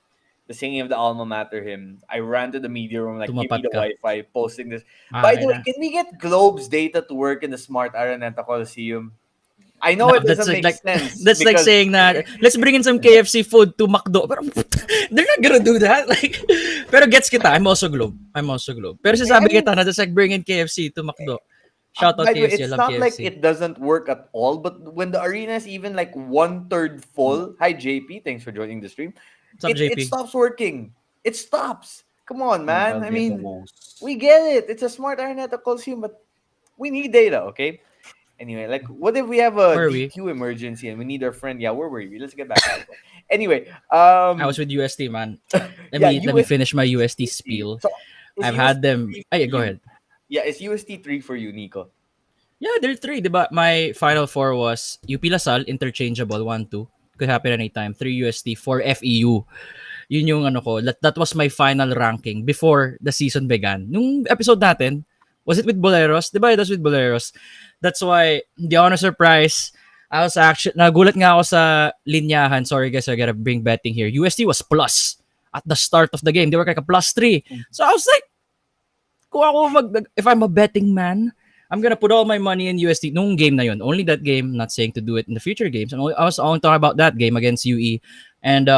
singing of the alma mater hymn. I ran to the media room like, give me Tumapat the ka. Wi-Fi, posting this. By the Okay way, na. can we get Globe's data to work in the Smart Araneta Coliseum? I know it That's doesn't make like sense. that's like because- saying na let's bring in some KFC food to McDo. Pero they're not gonna do that. Like, pero gets kita. I'm also Globe. Pero sasabi kita na that's like bringing KFC to McDo. Shout out by the way, KFC. I it's love not KFC. like it doesn't work at all, but when the arena is even like 1/3 full, hi JP, thanks for joining the stream. What's up, It JP? stops working. It stops. Come on, man. I mean, Most. we get it. It's a Smart Araneta Coliseum, but we need data, okay? Anyway, like, what if we have a Where are we? DQ emergency and we need our friend? Yeah, where were we? Let's get back to it. Anyway, I was with UST, man. Let me UST finish my UST spiel. So, is I've had UST them. 3 Ay, for go you? ahead. Yeah, it's UST 3 for you, Nico. Yeah, there are three, diba? My final four was UP Lasal, interchangeable, 1-2. Could happen anytime. 3 UST, 4 FEU. Yun yung ano ko. That was my final ranking before the season began. Nung episode natin, was it with Boleros? Diba it was with Boleros? That's why, hindi ako na-surprise. I was actually, nagulat nga ako sa linyahan. Sorry guys, I gotta bring betting here. UST was plus at the start of the game. They were like a +3. So I was like, kung ako if I'm a betting man, I'm gonna put all my money in UST nung game na yun. Only that game, not saying to do it in the future games. I was only talking about that game against UE. And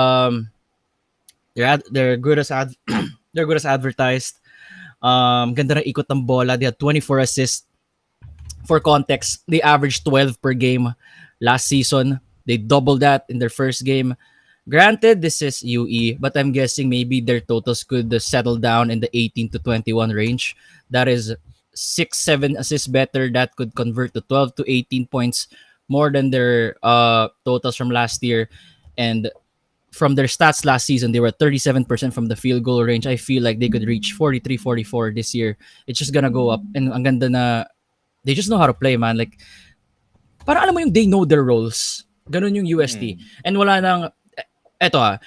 they're good as they're good as advertised. Ganda ng ikot ng bola. They had 24 assists. For context, they averaged 12 per game last season. They doubled that in their first game. Granted, this is UE, but I'm guessing maybe their totals could settle down in the 18 to 21 range. That is 6-7 assists better. That could convert to 12 to 18 points more than their totals from last year. And from their stats last season, they were 37% from the field goal range. I feel like they could reach 43, 44 this year. It's just gonna go up. And ang ganda na, they just know how to play, man. Like, parang alam mo yung they know their roles. Ganun yung UST. And wala nang, eto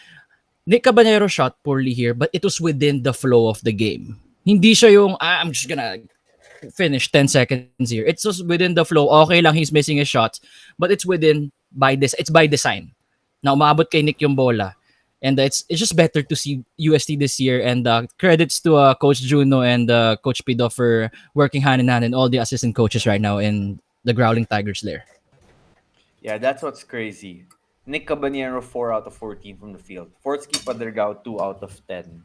Nick Cabanero shot poorly here, but it was within the flow of the game. Hindi siya yung, I'm just gonna finish 10 seconds here. It's just within the flow. Okay lang, he's missing his shots, but it's it's by design. Na umabot kay Nick yung bola. And it's just better to see UST this year. And credits to Coach Juno and Coach Pido for working hand in hand and all the assistant coaches right now in the Growling Tigers there. Yeah, that's what's crazy. Nick Cabanero, 4 out of 14 from the field. Fortsky Padergao, 2 out of 10.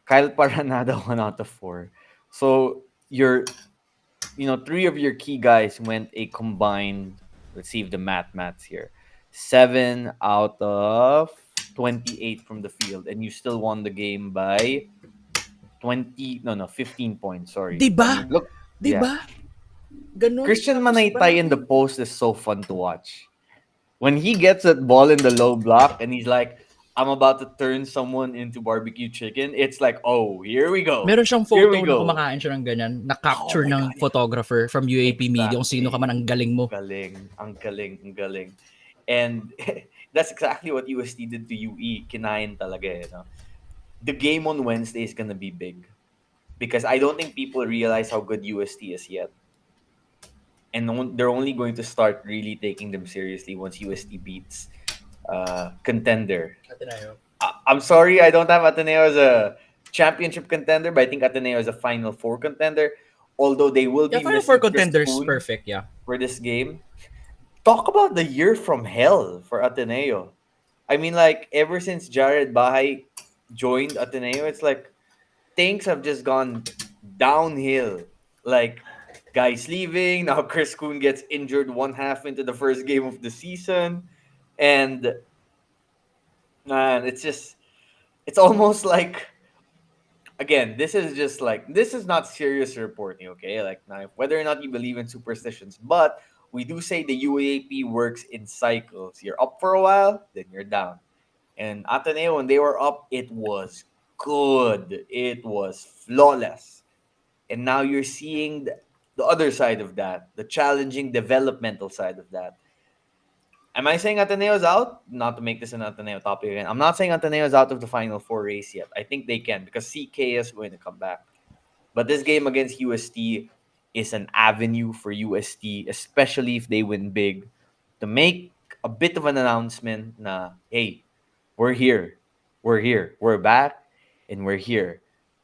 Kyle Paranada, 1 out of 4. So, three of your key guys went a combined, let's see if the maths here, 7 out of 28 from the field. And you still won the game by 15 points. Sorry. Diba? Look, Diba? Ganun. Christian Manaytay in the post is so fun to watch. When he gets that ball in the low block and he's like, I'm about to turn someone into barbecue chicken, it's like, oh, here we go. Meron siyang photo na kumakain siya ng ganyan, na-capture ng God. photographer from UAAP Media kung sino ka man, ang galing mo. Ang galing. And that's exactly what UST did to UE. Kinain talaga, The game on Wednesday is gonna be big. Because I don't think people realize how good UST is yet. And they're only going to start really taking them seriously once UST beats contender. Ateneo. I'm sorry, I don't have Ateneo as a championship contender, but I think Ateneo is a Final Four contender. Although they will be Final Four contenders, perfect, yeah. For this game. Talk about the year from hell for Ateneo. I mean, like, ever since Jared Bahay joined Ateneo, it's like things have just gone downhill. Like, guys leaving. Now Chris Kuhn gets injured 1/2 into the first game of the season. And, man, it's almost like, again, this is not serious reporting, okay? Like, now, whether or not you believe in superstitions, but we do say the UAAP works in cycles. You're up for a while, then you're down. And Ateneo, when they were up, it was good. It was flawless. And now you're seeing the other side of that, the challenging developmental side of that. Am I saying Ateneo is out? Not to make this an Ateneo topic again. I'm not saying Ateneo is out of the Final Four race yet. I think they can because CK is going to come back. But this game against UST is an avenue for UST, especially if they win big, to make a bit of an announcement na, hey, we're here. We're back, and we're here.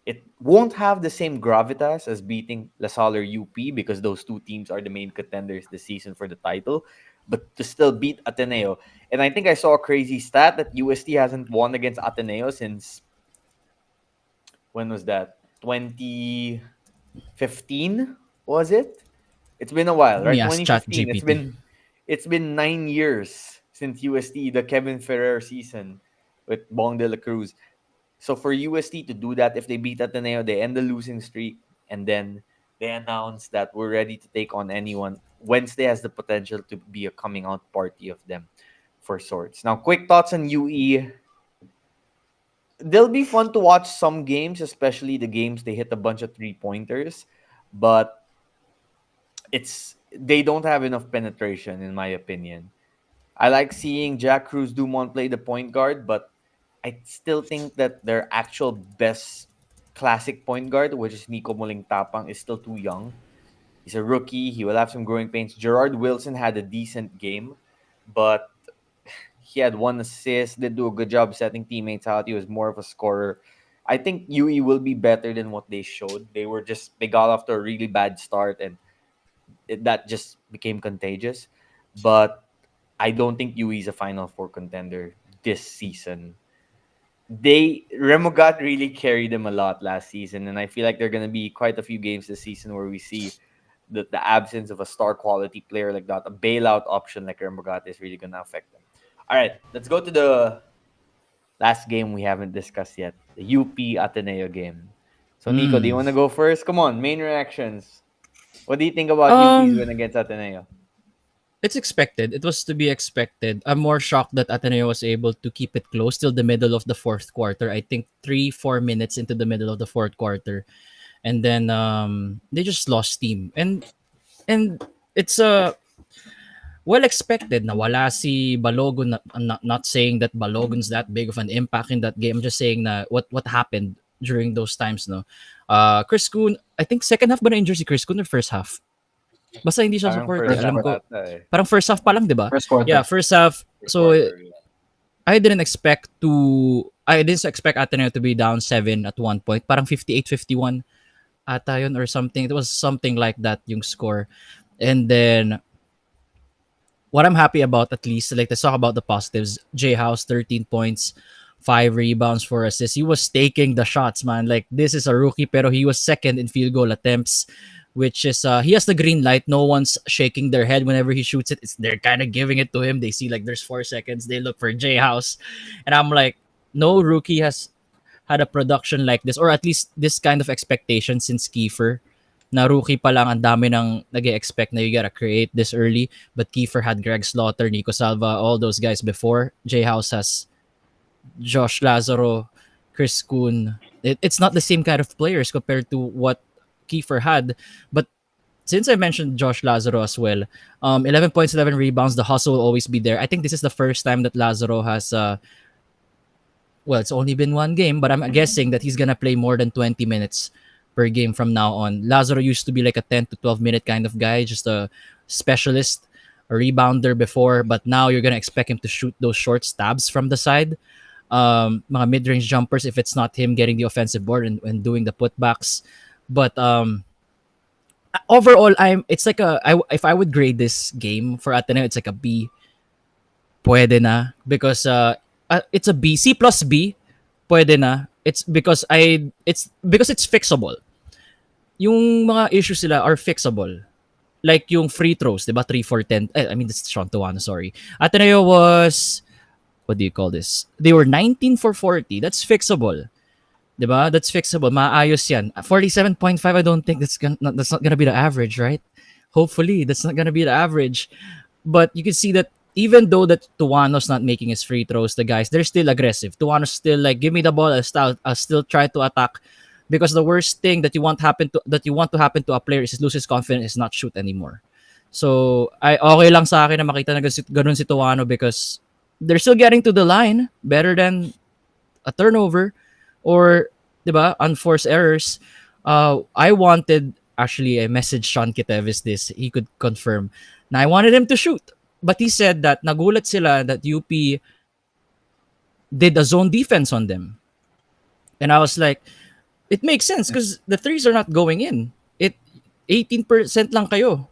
It won't have the same gravitas as beating La Salle or UP because those two teams are the main contenders this season for the title. But to still beat Ateneo. And I think I saw a crazy stat that UST hasn't won against Ateneo since, when was that? 2015, was it? It's been a while, right? Yes, 2015. It's been 9 years since UST, the Kevin Ferrer season with Bong de la Cruz. So for UST to do that, if they beat Ateneo, they end the losing streak, and then they announce that we're ready to take on anyone. Wednesday has the potential to be a coming out party of them for sorts. Now, quick thoughts on UE. They'll be fun to watch some games, especially the games they hit a bunch of 3-pointers. But they don't have enough penetration in my opinion. I like seeing Jack Cruz Dumont play the point guard, but I still think that their actual best classic point guard, which is Nico Muling Tapang, is still too young. He's a rookie. He will have some growing pains. Gerard Wilson had a decent game, but he had one assist, did do a good job setting teammates out. He was more of a scorer. I think UE will be better than what they showed. They got off to a really bad start, and that just became contagious. But I don't think UE is a Final Four contender this season. Remogat really carried them a lot last season, and I feel like there are gonna be quite a few games this season where we see the absence of a star quality player like that, a bailout option like Remogat is really gonna affect them. All right, let's go to the last game we haven't discussed yet, the UP Ateneo game. So Nico, do you want to go first? Come on, main reactions. What do you think about UP's win against Ateneo? It's expected. It was to be expected. I'm more shocked that Ateneo was able to keep it close till the middle of the fourth quarter. I think 3-4 minutes into the middle of the fourth quarter, and then they just lost steam. And it's well expected na wala si Balogun. I'm not saying that Balogun's that big of an impact in that game. I'm just saying na what happened during those times, no. Chris Kuhn, I think second half ba na injured si Chris Kuhn or first half? Basta hindi siya Parang support. first Alam half ko, ata eh. parang first half pa lang, di ba? First quarter. Yeah, first half. First So quarter, yeah. I didn't expect Ateneo to be down 7 at one point. Parang 58-51 ata yun or something. It was something like that yung score. And then what I'm happy about, at least, like, let's talk about the positives. J House, 13 points, 5 rebounds, 4 assists. He was taking the shots, man. Like, this is a rookie, pero he was second in field goal attempts, which is, he has the green light. No one's shaking their head whenever he shoots it. They're kind of giving it to him. They see, like, there's 4 seconds. They look for J House. And I'm like, no rookie has had a production like this, or at least this kind of expectation since Kiefer. Na rookie pa lang, ang dami nang nag-expect na you gotta create this early. But Kiefer had Greg Slaughter, Nico Salva, all those guys before. J House has Josh Lazaro, Chris Kuhn. It's not the same kind of players compared to what Kiefer had. But since I mentioned Josh Lazaro as well, 11 points, 11 rebounds, the hustle will always be there. I think this is the first time that Lazaro has, well, it's only been one game, but I'm guessing that he's gonna play more than 20 minutes per game from now on. Lazaro used to be like a 10 to 12 minute kind of guy, just a specialist, a rebounder before, but now you're gonna expect him to shoot those short stabs from the side. Mga mid-range jumpers if it's not him getting the offensive board and doing the putbacks. But overall, if I would grade this game for Ateneo, it's like a B. Pwede na, because it's a B, C plus B. Pwede na. It's because it's fixable. Yung mga issues sila are fixable. Like yung free throws, diba? 3 for 10. I mean, this is Sean Tuano, sorry. Ateneo was, what do you call this? They were 19 for 40. That's fixable. Diba? That's fixable. Maayos yan. 47.5, I don't think that's not gonna be the average, right? Hopefully, that's not gonna be the average. But you can see that even though that Tuano's not making his free throws, the guys, they're still aggressive. Tuano's still like, give me the ball, I'll still try to attack. Because the worst thing that you want to happen to a player is lose his confidence, is not shoot anymore. So, okay lang sa akin na makita na ganun si Tuano, because they're still getting to the line better than a turnover or, diba, unforced errors. I messaged Sean Kitevis this. He could confirm. Na I wanted him to shoot. But he said that nagulat sila that UP did a zone defense on them. And I was like, it makes sense because the threes are not going in. 18% lang kayo.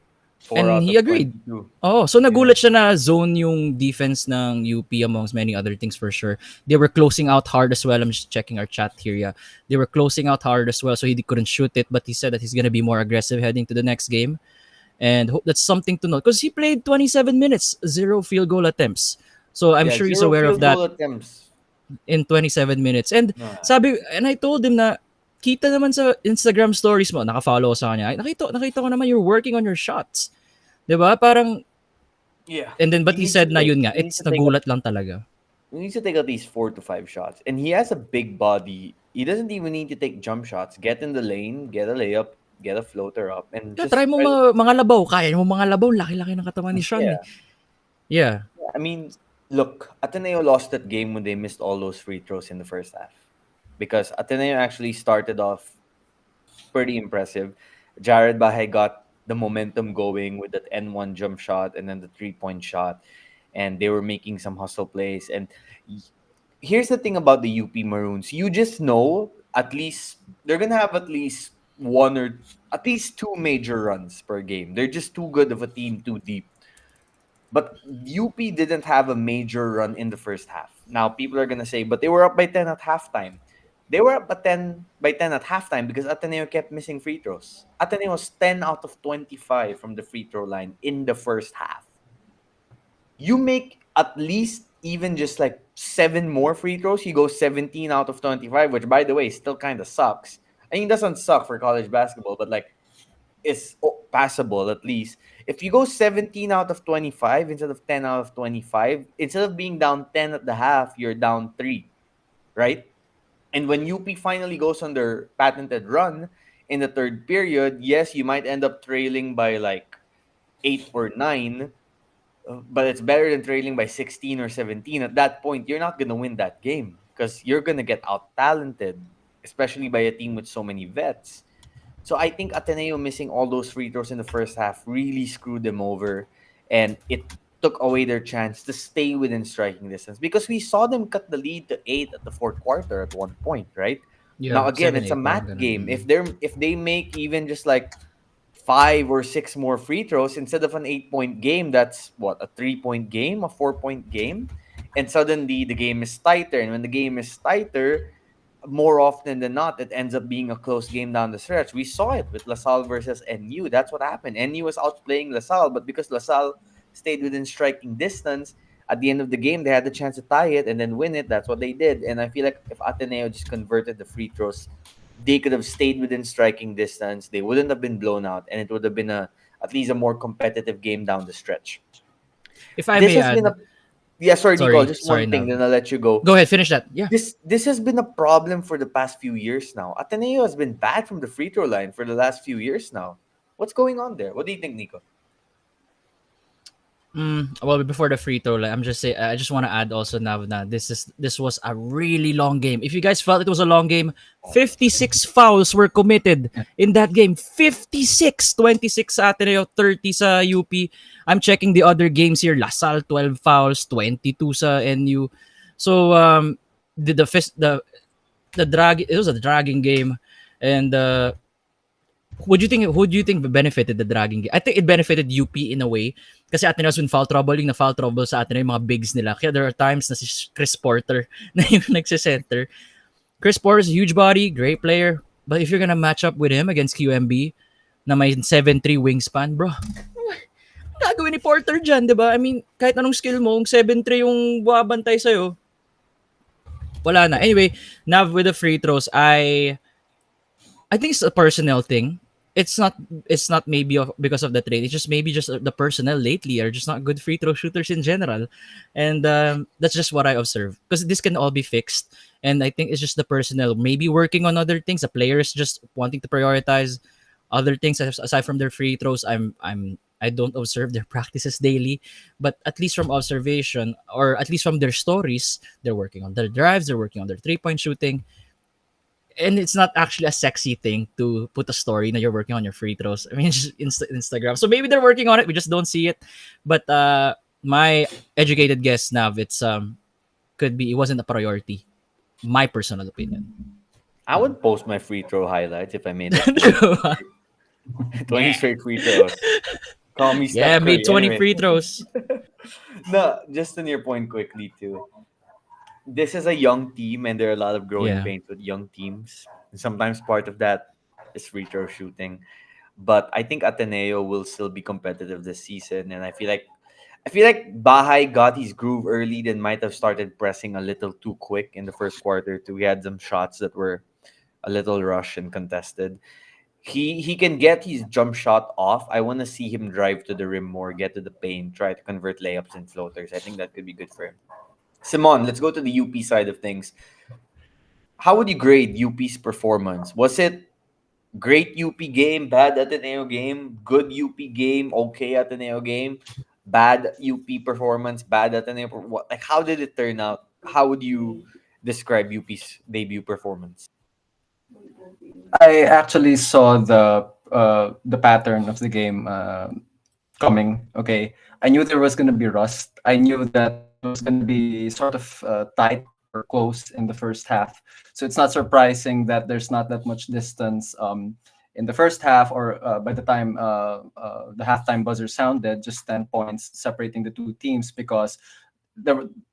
And he agreed. 22. Oh, so nagulat siya na zone yung defense ng UP amongst many other things for sure. They were closing out hard as well. I'm just checking our chat here. Yeah. They were closing out hard as well, so he couldn't shoot it. But he said that he's going to be more aggressive heading to the next game. And that's something to note because he played 27 minutes, 0 field goal attempts. So I'm sure he's aware of that in 27 minutes. And I told him na, kita naman sa Instagram stories mo, naka-follow sa kanya. Nakita ko naman you're working on your shots. 'Di ba? Parang yeah. And then but he said na yun nga, it's nagulat lang talaga. He needs to take at least 4 to 5 shots. And he has a big body. He doesn't even need to take jump shots. Get in the lane, get a layup, get a floater up, and Yeah, try just mo try. mga labaw. Kaya mo mga labaw. Laki-laki ng katawan ni Sean eh. Yeah, Yeah. I mean, look, Ateneo lost that game when they missed all those free throws in the first half because Ateneo actually started off pretty impressive. Jared Bahay got the momentum going with that N1 jump shot and then the 3-point shot, and they were making some hustle plays. And y- here's the thing about the UP Maroons: you just know at least they're gonna have at least one or at least two major runs per game. They're just too good of a team, too deep. But UP didn't have a major run in the first half. Now people are gonna say, but they were up by 10 at halftime. They were up by 10 at halftime because Ateneo kept missing free throws. Ateneo was 10 out of 25 from the free throw line in the first half. You make at least even just like seven more free throws, you go 17 out of 25, which by the way still kind of sucks. I mean, it doesn't suck for college basketball, but like is passable at least. If you go 17 out of 25 instead of 10 out of 25, instead of being down 10 at the half, you're down 3, right? And when UP finally goes on their patented run in the third period, yes, you might end up trailing by like 8 or 9, but it's better than trailing by 16 or 17. At that point, you're not going to win that game because you're going to get out talented, especially by a team with so many vets. So I think Ateneo missing all those free throws in the first half really screwed them over, and it took away their chance to stay within striking distance because we saw them cut the lead to 8 at the fourth quarter at one point, right? Now Yeah, again, it's a 7-8 parang math ganun. game. If they make even just like 5 or 6 more free throws instead of an 8-point game, that's what, a 3-point game, a 4-point game, and suddenly the game is tighter. And when the game is tighter, more often than not, it ends up being a close game down the stretch. We saw it with LaSalle versus NU. That's what happened. NU was outplaying LaSalle, but because LaSalle stayed within striking distance, at the end of the game, they had the chance to tie it and then win it. That's what they did. And I feel like if Ateneo just converted the free throws, they could have stayed within striking distance. They wouldn't have been blown out, and it would have been a at least a more competitive game down the stretch. If I This may has been add, a yeah. Sorry, Nicole. Just sorry one thing, Nav. then I'll let you go. Go ahead, finish that. Yeah. This has been a problem for the past few years now. Ateneo has been bad from the free throw line for the last few years now. What's going on there? What do you think, Nico? Well, before the free throw, like, I just want to add also now that this was a really long game. If you guys felt it was a long game, 56 fouls were committed in that game. 56, 26 sa Ateneo, 30 sa UP. I'm checking the other games here. LaSalle 12 fouls, 22 sa NU. So the drag it was a dragging game, and who do you think benefited the dragging game? I think it benefited UP in a way kasi Ateneo was in foul trouble, yung na foul trouble sa Ateneo yung mga bigs nila. Kaya there are times na si Chris Porter na yung nagse-center. Chris Porter is a huge body, great player, but if you're gonna match up with him against QMB na may 7'3 wingspan, bro, gagawin ni Porter dyan, di ba? I mean, kahit anong skill mo, kung 7'3 yung buwabantay sa'yo, wala na. Anyway, Nav with the free throws, I think it's a personnel thing. It's not maybe because of the trade. It's just maybe just the personnel lately are just not good free throw shooters in general, and that's just what I observe. Because this can all be fixed, and I think it's just the personnel maybe working on other things. The players just wanting to prioritize other things aside from their free throws. I don't observe their practices daily, but at least from observation or at least from their stories, they're working on their drives. They're working on their 3-point shooting, and it's not actually a sexy thing to put a story that you're working on your free throws. I mean, it's just Instagram. So maybe they're working on it. We just don't see it. But my educated guess, Nav, it's could be it wasn't a priority. My personal opinion. I would post my free throw highlights if I made that 20 straight free throws. Call me Steph Yeah, Curry. made 20 Anyway. free throws. No, just on your point quickly too. This is a young team, and there are a lot of growing Yeah. pains with young teams. And sometimes part of that is free throw shooting. But I think Ateneo will still be competitive this season, and I feel like Bahay got his groove early, then might have started pressing a little too quick in the first quarter too. He had some shots that were a little rushed and contested. He can get his jump shot off. I want to see him drive to the rim more, get to the paint, try to convert layups and floaters. I think that could be good for him. Simon, let's go to the UP side of things. How would you grade UP's performance? Was it Great UP game, bad Ateneo game, good UP game, okay Ateneo game, bad UP performance, bad Ateneo. What, like, how did it turn out? How would you describe UP's debut performance? I actually saw the pattern of the game coming. Okay, I knew there was gonna be rust. I knew that it was gonna be sort of tight or close in the first half. So it's not surprising that there's not that much distance in the first half, or by the time the halftime buzzer sounded, just 10 points separating the two teams, because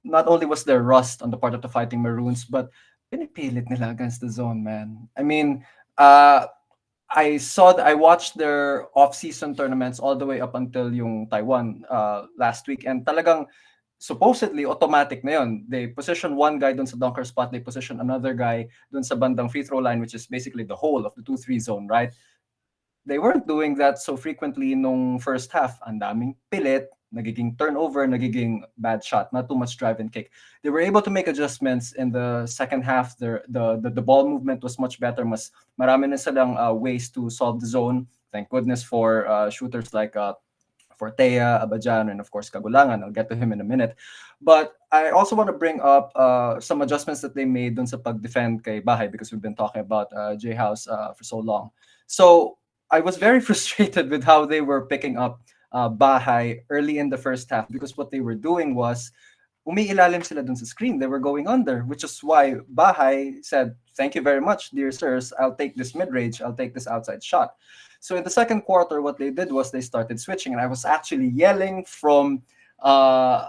not only was there rust on the part of the Fighting Maroons, but pinipilit nila against the zone, man. I mean, uh, I watched their off-season tournaments all the way up until yung Taiwan last week, and talagang supposedly automatic na yun. They position one guy dun sa dunker spot, they position another guy dun sa bandang free throw line, which is basically the whole of the 2-3 zone, right? They weren't doing that so frequently nung first half. Ang daming pilit, nagiging turnover, nagiging bad shot, not too much drive and kick. They were able to make adjustments in the second half. The ball movement was much better. Mas marami na silang ways to solve the zone. Thank goodness for shooters like Fortea, Abajan, and of course Kagulangan. I'll get to him in a minute. But I also want to bring up some adjustments that they made dun sa pag-defend kay Bahay, because we've been talking about J House for so long. So I was very frustrated with how they were picking up Bahay early in the first half, because what they were doing was umiilalim sila dun sa screen. They were going under, which is why Bahay said, "Thank you very much, dear sirs. I'll take this mid-range. I'll take this outside shot." So in the second quarter, what they did was they started switching, and I was actually yelling from my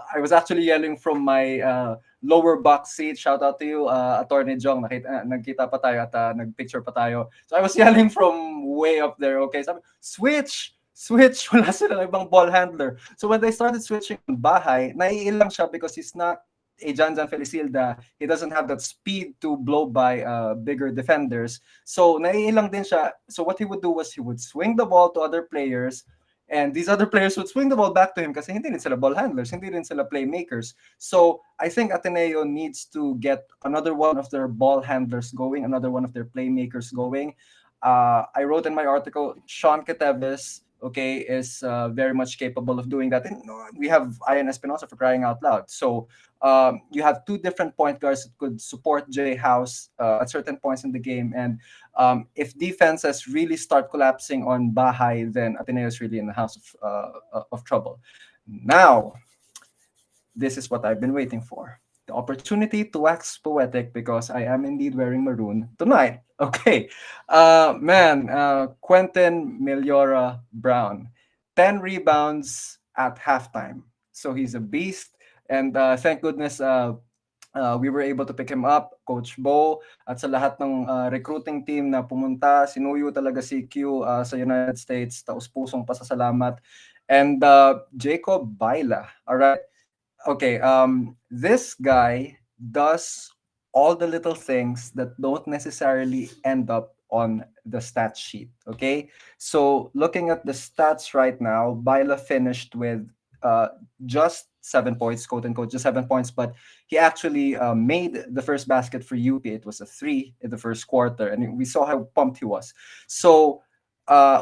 lower box seat. Shout out to you, Attorney Jong. Nagkita pa tayo at nagpicture pa tayo. So I was yelling from way up there. Okay, sabi, switch! Switch! Wala silang ibang ball handler. So when they started switching on Bahay, naiilang siya because he's not a Janjan Felicilda. He doesn't have that speed to blow by bigger defenders. So naiilang din siya. So what he would do was he would swing the ball to other players, and these other players would swing the ball back to him kasi hindi rin sila ball handlers, hindi rin sila playmakers. So I think Ateneo needs to get another one of their ball handlers going, another one of their playmakers going. I wrote in my article, Sean Cateves, okay, is very much capable of doing that. And we have Ian Espinosa, for crying out loud. So you have two different point guards that could support J House at certain points in the game. And if defenses really start collapsing on Bahay, then Ateneo is really in the house of trouble. Now, this is what I've been waiting for. The opportunity to wax poetic, because I am indeed wearing maroon tonight. Okay. Quentin Meliora Brown, 10 rebounds at halftime. So he's a beast. And thank goodness we were able to pick him up, Coach Bo, at sa lahat ng recruiting team na pumunta. Sinuyo talaga si Q sa United States. Taus-pusong pasasalamat. And Jacob Baila, all right? Okay, this guy does all the little things that don't necessarily end up on the stat sheet. Okay, so looking at the stats right now, Baila finished with just 7 points, quote unquote, just 7 points, but he actually made the first basket for UP. It was a three in the first quarter, and we saw how pumped he was. So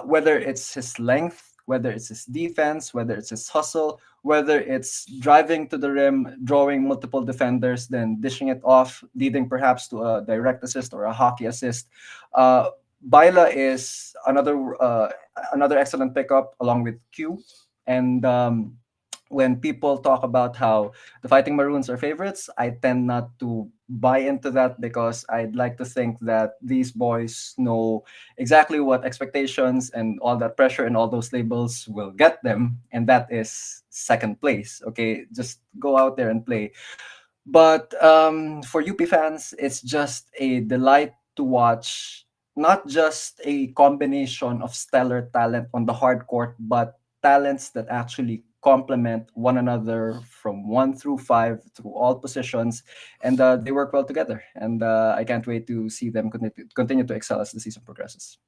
whether it's his length, whether it's his defense, whether it's his hustle, whether it's driving to the rim, drawing multiple defenders, then dishing it off, leading perhaps to a direct assist or a hockey assist. Baila is another excellent pickup along with Q. And when people talk about how the Fighting Maroons are favorites, I tend not to buy into that, because I'd like to think that these boys know exactly what expectations and all that pressure and all those labels will get them, and that is second place. Okay, just go out there and play. But for UP fans, it's just a delight to watch not just a combination of stellar talent on the hard court, but talents that actually complement one another from 1 through 5 through all positions, and they work well together. And I can't wait to see them continue to excel as the season progresses.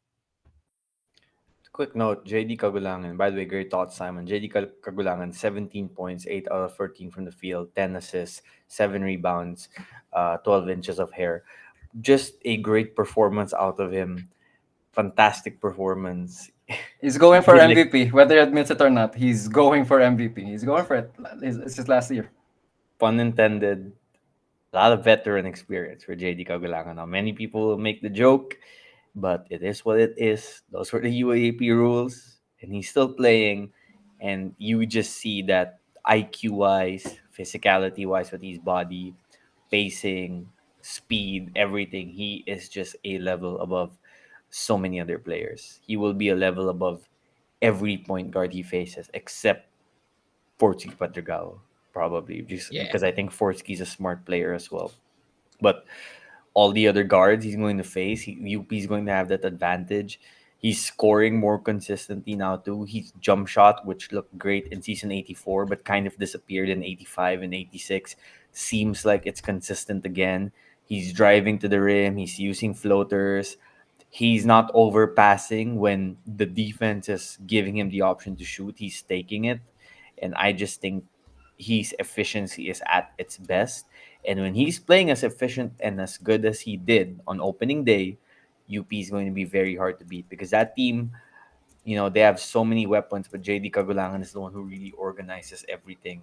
Quick note, JD Kagulangan. By the way, great thoughts, Simon. JD Kagulangan, 17 points, 8 out of 14 from the field, 10 assists, 7 rebounds, 12 inches of hair. Just a great performance out of him. fantastic performance. He's going for Would like, MVP, whether he admits it or not. He's going for MVP. He's going for it. It's his last year. pun intended, a lot of veteran experience for JD Cagulangan. Now, many people will make the joke, but it is what it is. Those were the UAAP rules, and he's still playing. And you just see that IQ wise, physicality wise, with his body, pacing, speed, everything, he is just a level above so many other players. He will be a level above every point guard he faces, except Fortsky Padragao, probably, just Yeah. because I think Fortsky is a smart player as well. But all the other guards he's going to face, UP is going to have that advantage. He's scoring more consistently now too. His jump shot, which looked great in season 84, but kind of disappeared in 85 and 86, seems like it's consistent again. He's driving to the rim. He's using floaters. He's not overpassing when the defense is giving him the option to shoot. He's taking it. And I just think his efficiency is at its best. And when he's playing as efficient and as good as he did on opening day, UP is going to be very hard to beat because that team, they have so many weapons, but JD Cagulangan is the one who really organizes everything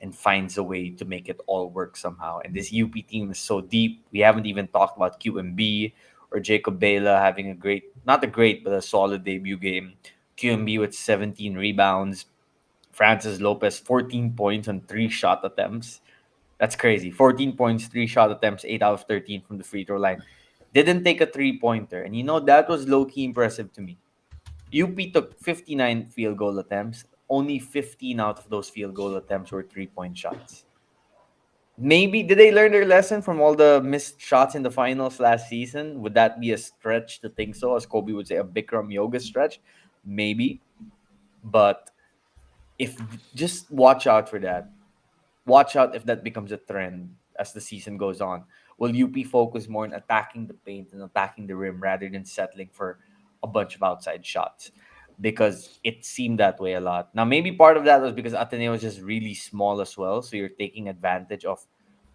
and finds a way to make it all work somehow. And this UP team is so deep. We haven't even talked about QMB or Jacob Bela having a great, not a great, but a solid debut game. QMB with 17 rebounds. Francis Lopez, 14 points on 3 shot attempts. That's crazy. 14 points, 3 shot attempts, 8 out of 13 from the free throw line. Didn't take a 3-pointer. And that was low key impressive to me. UP took 59 field goal attempts. Only 15 out of those field goal attempts were 3-point shots. Maybe did they learn their lesson from all the missed shots in the finals last season? Would that be a stretch to think so? As Kobe would say, a Bikram yoga stretch? Maybe. But if just watch out for that. Watch out if that becomes a trend as the season goes on. Will UP focus more on attacking the paint and attacking the rim rather than settling for a bunch of outside shots? Because it seemed that way a lot. Now, maybe part of that was because Ateneo was just really small as well. So you're taking advantage of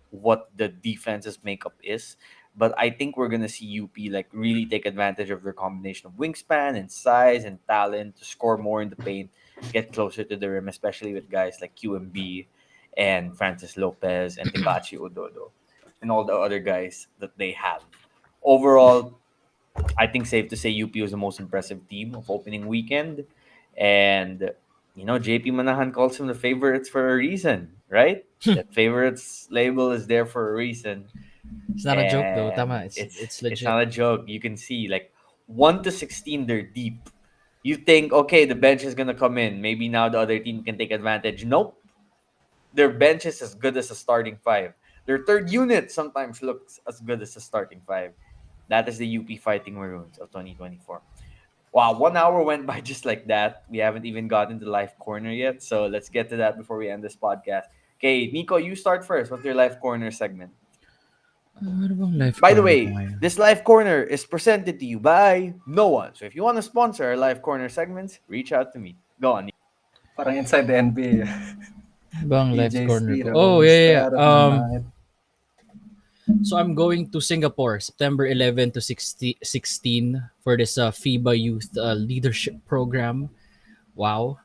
what the defense's makeup is. But I think we're gonna see UP like really take advantage of their combination of wingspan and size and talent to score more in the paint, get closer to the rim, especially with guys like QMB and Francis Lopez and Tebachi Ododo and all the other guys that they have. Overall, I think safe to say UP was the most impressive team of opening weekend. And JP Manahan calls them the favorites for a reason, right? That favorites label is there for a reason. It's not a joke though. And Tama, it's it's legit. not a joke. You can see like 1 to 16 they're deep. You think, okay, the bench is gonna come in. Maybe now the other team can take advantage. Nope. Their bench is as good as a starting five. Their third unit sometimes looks as good as a starting five. That is the UP Fighting Maroons of 2024. Wow, 1 hour went by just like that. We haven't even gotten to the live corner yet. So let's get to that before we end this podcast. Okay, Nico, you start first. What's your live corner segment? Ano bang life By the corner ko way, ngayon? this live corner is presented to you by no one. So if you want to sponsor our live corner segments, reach out to me. Go on. Parang inside the NBA. Bang life DJ corner ko. Speedo, Oh, yeah. star of the night. So I'm going to Singapore, September 11 to 16 for this FIBA Youth Leadership Program. Wow.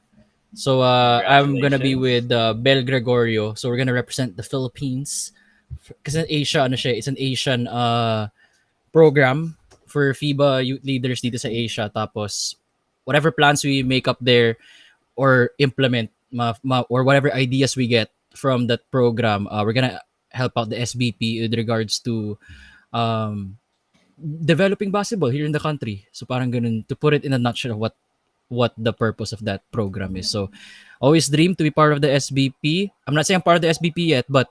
So I'm gonna be Congratulations. with Bel Gregorio. So we're gonna represent the Philippines. Kasi Asia, it's an Asian program for FIBA youth leaders dito sa Asia. Tapos whatever plans we make up there or implement or whatever ideas we get from that program, we're gonna help out the SBP with regards to um, developing basketball here in the country. So parang ganun, to put it in a nutshell, what the purpose of that program is. So always dream to be part of the SBP. I'm not saying I'm part of the SBP yet, but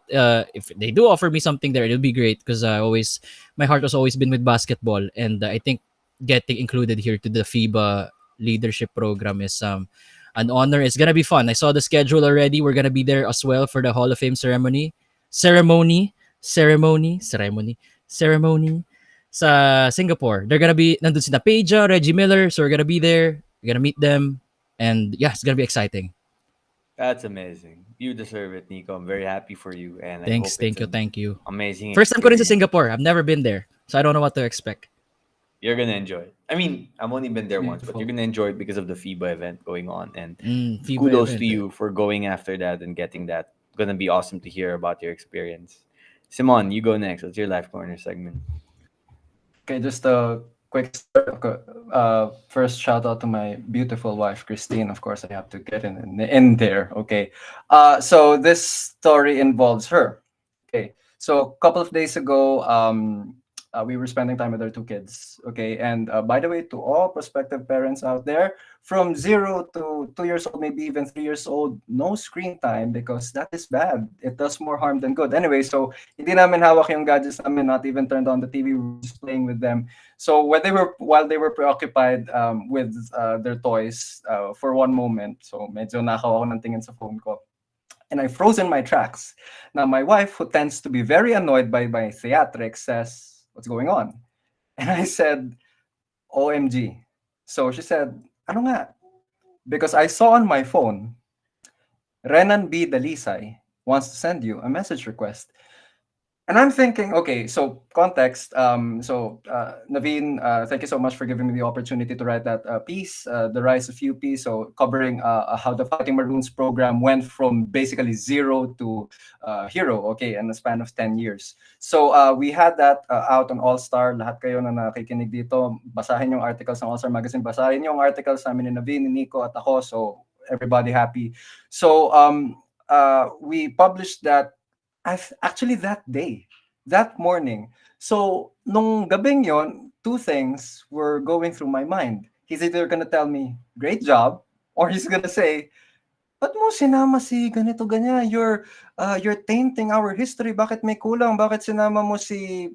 if they do offer me something there, it'll be great because my heart has always been with basketball, and I think getting included here to the FIBA leadership program is an honor. It's gonna be fun. I saw the schedule already. We're gonna be there as well for the Hall of Fame ceremony sa Singapore. They're gonna be nandun sina Peja, Reggie Miller, so we're gonna be there. We're gonna meet them, and yeah, it's gonna be exciting. That's amazing. You deserve it, Nico. I'm very happy for you, and I Thanks, hope it's an thank you. amazing First time ko rin sa experience. Singapore. I've never been there, so I don't know what to expect. You're gonna enjoy it. I mean, I've only been there once, but you're Beautiful. gonna enjoy it because of the FIBA event going on. And FIBA kudos to event, eh. you for going after that and getting that. Gonna be awesome to hear about your experience. Simon, you go next. What's your life corner segment? Okay, just a quick start. Okay, first, shout out to my beautiful wife, Christine. Of course, I have to get in there. Okay. So this story involves her. Okay. So a couple of days ago, we were spending time with our two kids. Okay. And by the way, to all prospective parents out there, from 0 to 2 years old, maybe even 3 years old, no screen time because that is bad. It does more harm than good. Anyway, so hindi namin hawak yung gadgets namin, not even turned on the TV. We were just playing with them. So while they were preoccupied with their toys for one moment, so medyo nakaw ako ng tingin sa phone ko. And I froze in my tracks. Now, my wife, who tends to be very annoyed by my theatrics, says, "What's going on?" And I said, "OMG." So she said, "Ano nga?" Because I saw on my phone, Renan B. Dalisay wants to send you a message request. And I'm thinking, okay, so context. Naveen, thank you so much for giving me the opportunity to write that piece, The Rise of UP. So, covering how the Fighting Maroons program went from basically zero to hero, okay, in the span of 10 years. So, we had that out on All Star. Lahat kayo na nakikinig dito, basahin yung articles ng All Star Magazine, basahin yung articles namin ni Naveen, ni Nico, at ako. So, everybody happy. So, we published that actually that day, that morning. So, nung gabing yon, two things were going through my mind. He's either gonna tell me, great job, or he's gonna say, ba't mo sinama si ganito ganyan? You're tainting our history. Bakit may kulang? Bakit sinama mo si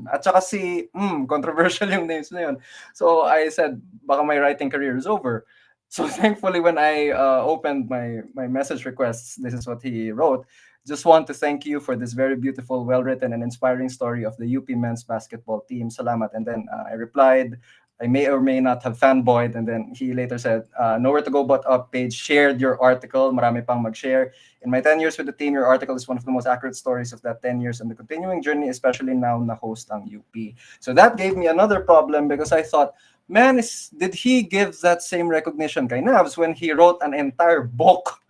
at saka si controversial yung names na yun. So I said, baka my writing career is over. So thankfully, when I opened my message requests, this is what he wrote. Just want to thank you for this very beautiful, well-written, and inspiring story of the UP men's basketball team. Salamat. And then I replied, I may or may not have fanboyed. And then he later said, Nowhere to Go But Up page shared your article. Marami pang mag-share. In my 10 years with the team, your article is one of the most accurate stories of that 10 years and the continuing journey, especially now na host ang UP. So that gave me another problem because I thought, man, did he give that same recognition kay Navs when he wrote an entire book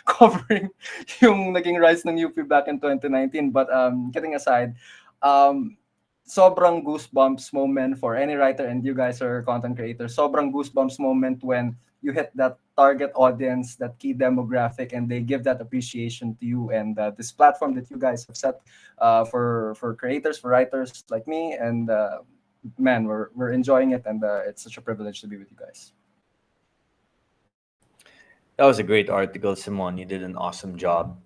covering yung naging rise ng UP back in 2019? But kidding aside, sobrang goosebumps moment for any writer, and you guys are content creators. Sobrang goosebumps moment when you hit that target audience, that key demographic, and they give that appreciation to you. And this platform that you guys have set for creators, for writers like me, and man, we're enjoying it, and it's such a privilege to be with you guys. That was a great article, Simon. You did an awesome job.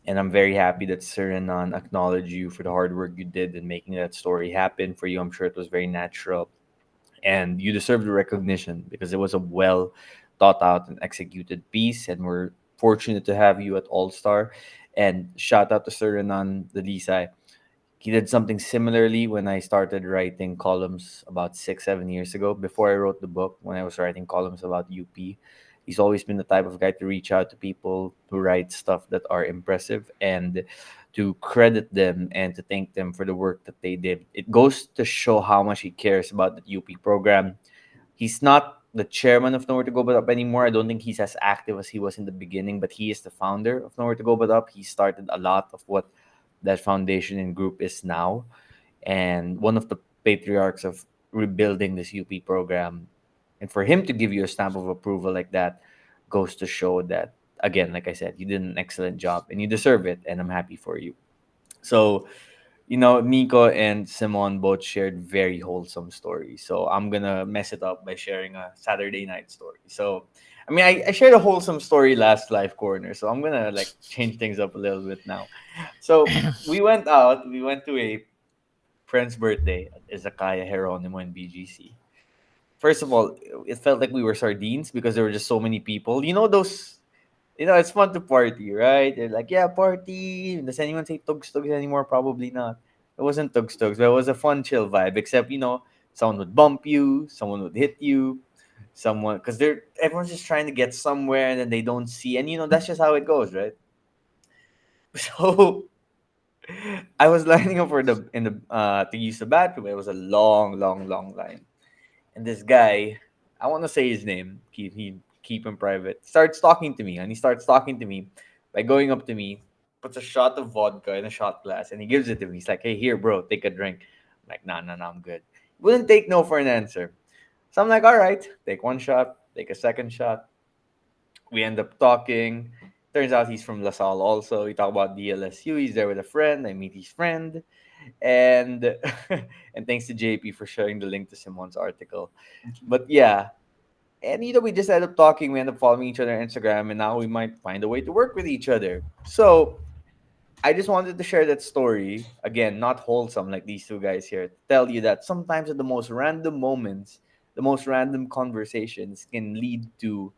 And I'm very happy that Sir Renan acknowledged you for the hard work you did in making that story happen for you. I'm sure it was very natural. And you deserve the recognition because it was a well thought out and executed piece. And we're fortunate to have you at All Star. And shout out to Sir Renan Delisay. He did something similarly when I started writing columns about 6, 7 years ago. Before I wrote the book, when I was writing columns about UP, he's always been the type of guy to reach out to people who write stuff that are impressive and to credit them and to thank them for the work that they did. It goes to show how much he cares about the UP program. He's not the chairman of Nowhere to Go But Up anymore. I don't think he's as active as he was in the beginning, but he is the founder of Nowhere to Go But Up. He started a lot of what that foundation and group is now, and one of the patriarchs of rebuilding this UP program. And for him to give you a stamp of approval like that goes to show that, again, like I said, you did an excellent job and you deserve it. And I'm happy for you. So, Nico and Simon both shared very wholesome stories. So I'm gonna mess it up by sharing a Saturday night story. So, I mean, I shared a wholesome story last live corner, so I'm gonna like change things up a little bit now. So we went out. We went to a friend's birthday at Izakaya Heronimo in BGC. First of all, it felt like we were sardines because there were just so many people. It's fun to party, right? They're like, yeah, party. Does anyone say tugs tugs anymore? Probably not. It wasn't tugs tugs, but it was a fun, chill vibe. Except, someone would bump you, someone would hit you, because everyone's just trying to get somewhere and then they don't see, and that's just how it goes, right? So I was lining up for the in the to use the bathroom. It was a long, long, long line. And this guy, I want to say his name, keep him private, starts talking to me. And he starts talking to me by going up to me, puts a shot of vodka in a shot glass, and he gives it to me. He's like, hey, here, bro, take a drink. I'm like, nah, nah, nah, I'm good. Wouldn't take no for an answer. So I'm like, all right, take one shot, take a second shot. We end up talking. Turns out he's from LaSalle also. We talk about DLSU. He's there with a friend. I meet his friend. And and thanks to JP for sharing the link to Simon's article. But yeah, and we just end up talking. We end up following each other on Instagram, and now we might find a way to work with each other. So I just wanted to share that story again, not wholesome like these two guys here. To tell you that sometimes at the most random moments, the most random conversations can lead to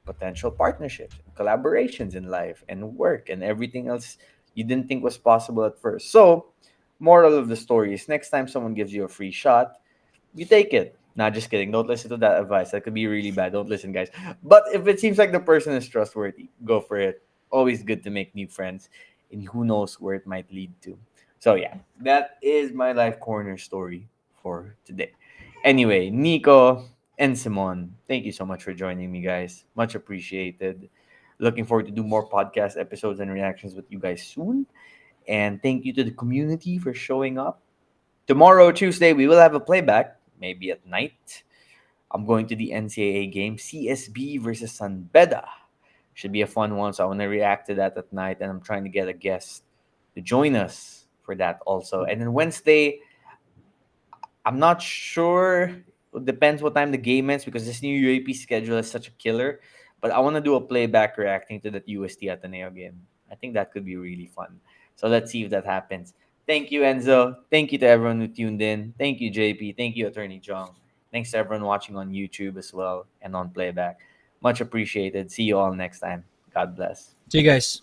potential partnerships, collaborations in life, and work, and everything else you didn't think was possible at first. So, moral of the story is next time someone gives you a free shot, you take it. Not just kidding. Don't listen to that advice. That could be really bad. Don't listen, guys. But if it seems like the person is trustworthy, go for it. Always good to make new friends, and who knows where it might lead to. So yeah, that is my life corner story for today. Anyway, Nico and Simon, thank you so much for joining me, guys. Much appreciated. Looking forward to do more podcast episodes and reactions with you guys soon. And thank you to the community for showing up. Tomorrow, Tuesday, we will have a playback, maybe at night. I'm going to the NCAA game, CSB versus San Beda. Should be a fun one, so I want to react to that at night, and I'm trying to get a guest to join us for that also. And then Wednesday, I'm not sure. It depends what time the game ends because this new UAP schedule is such a killer. But I want to do a playback reacting to that UST Ateneo game. I think that could be really fun. So let's see if that happens. Thank you, Enzo. Thank you to everyone who tuned in. Thank you, JP. Thank you, Attorney Jong. Thanks to everyone watching on YouTube as well and on playback. Much appreciated. See you all next time. God bless. See you guys.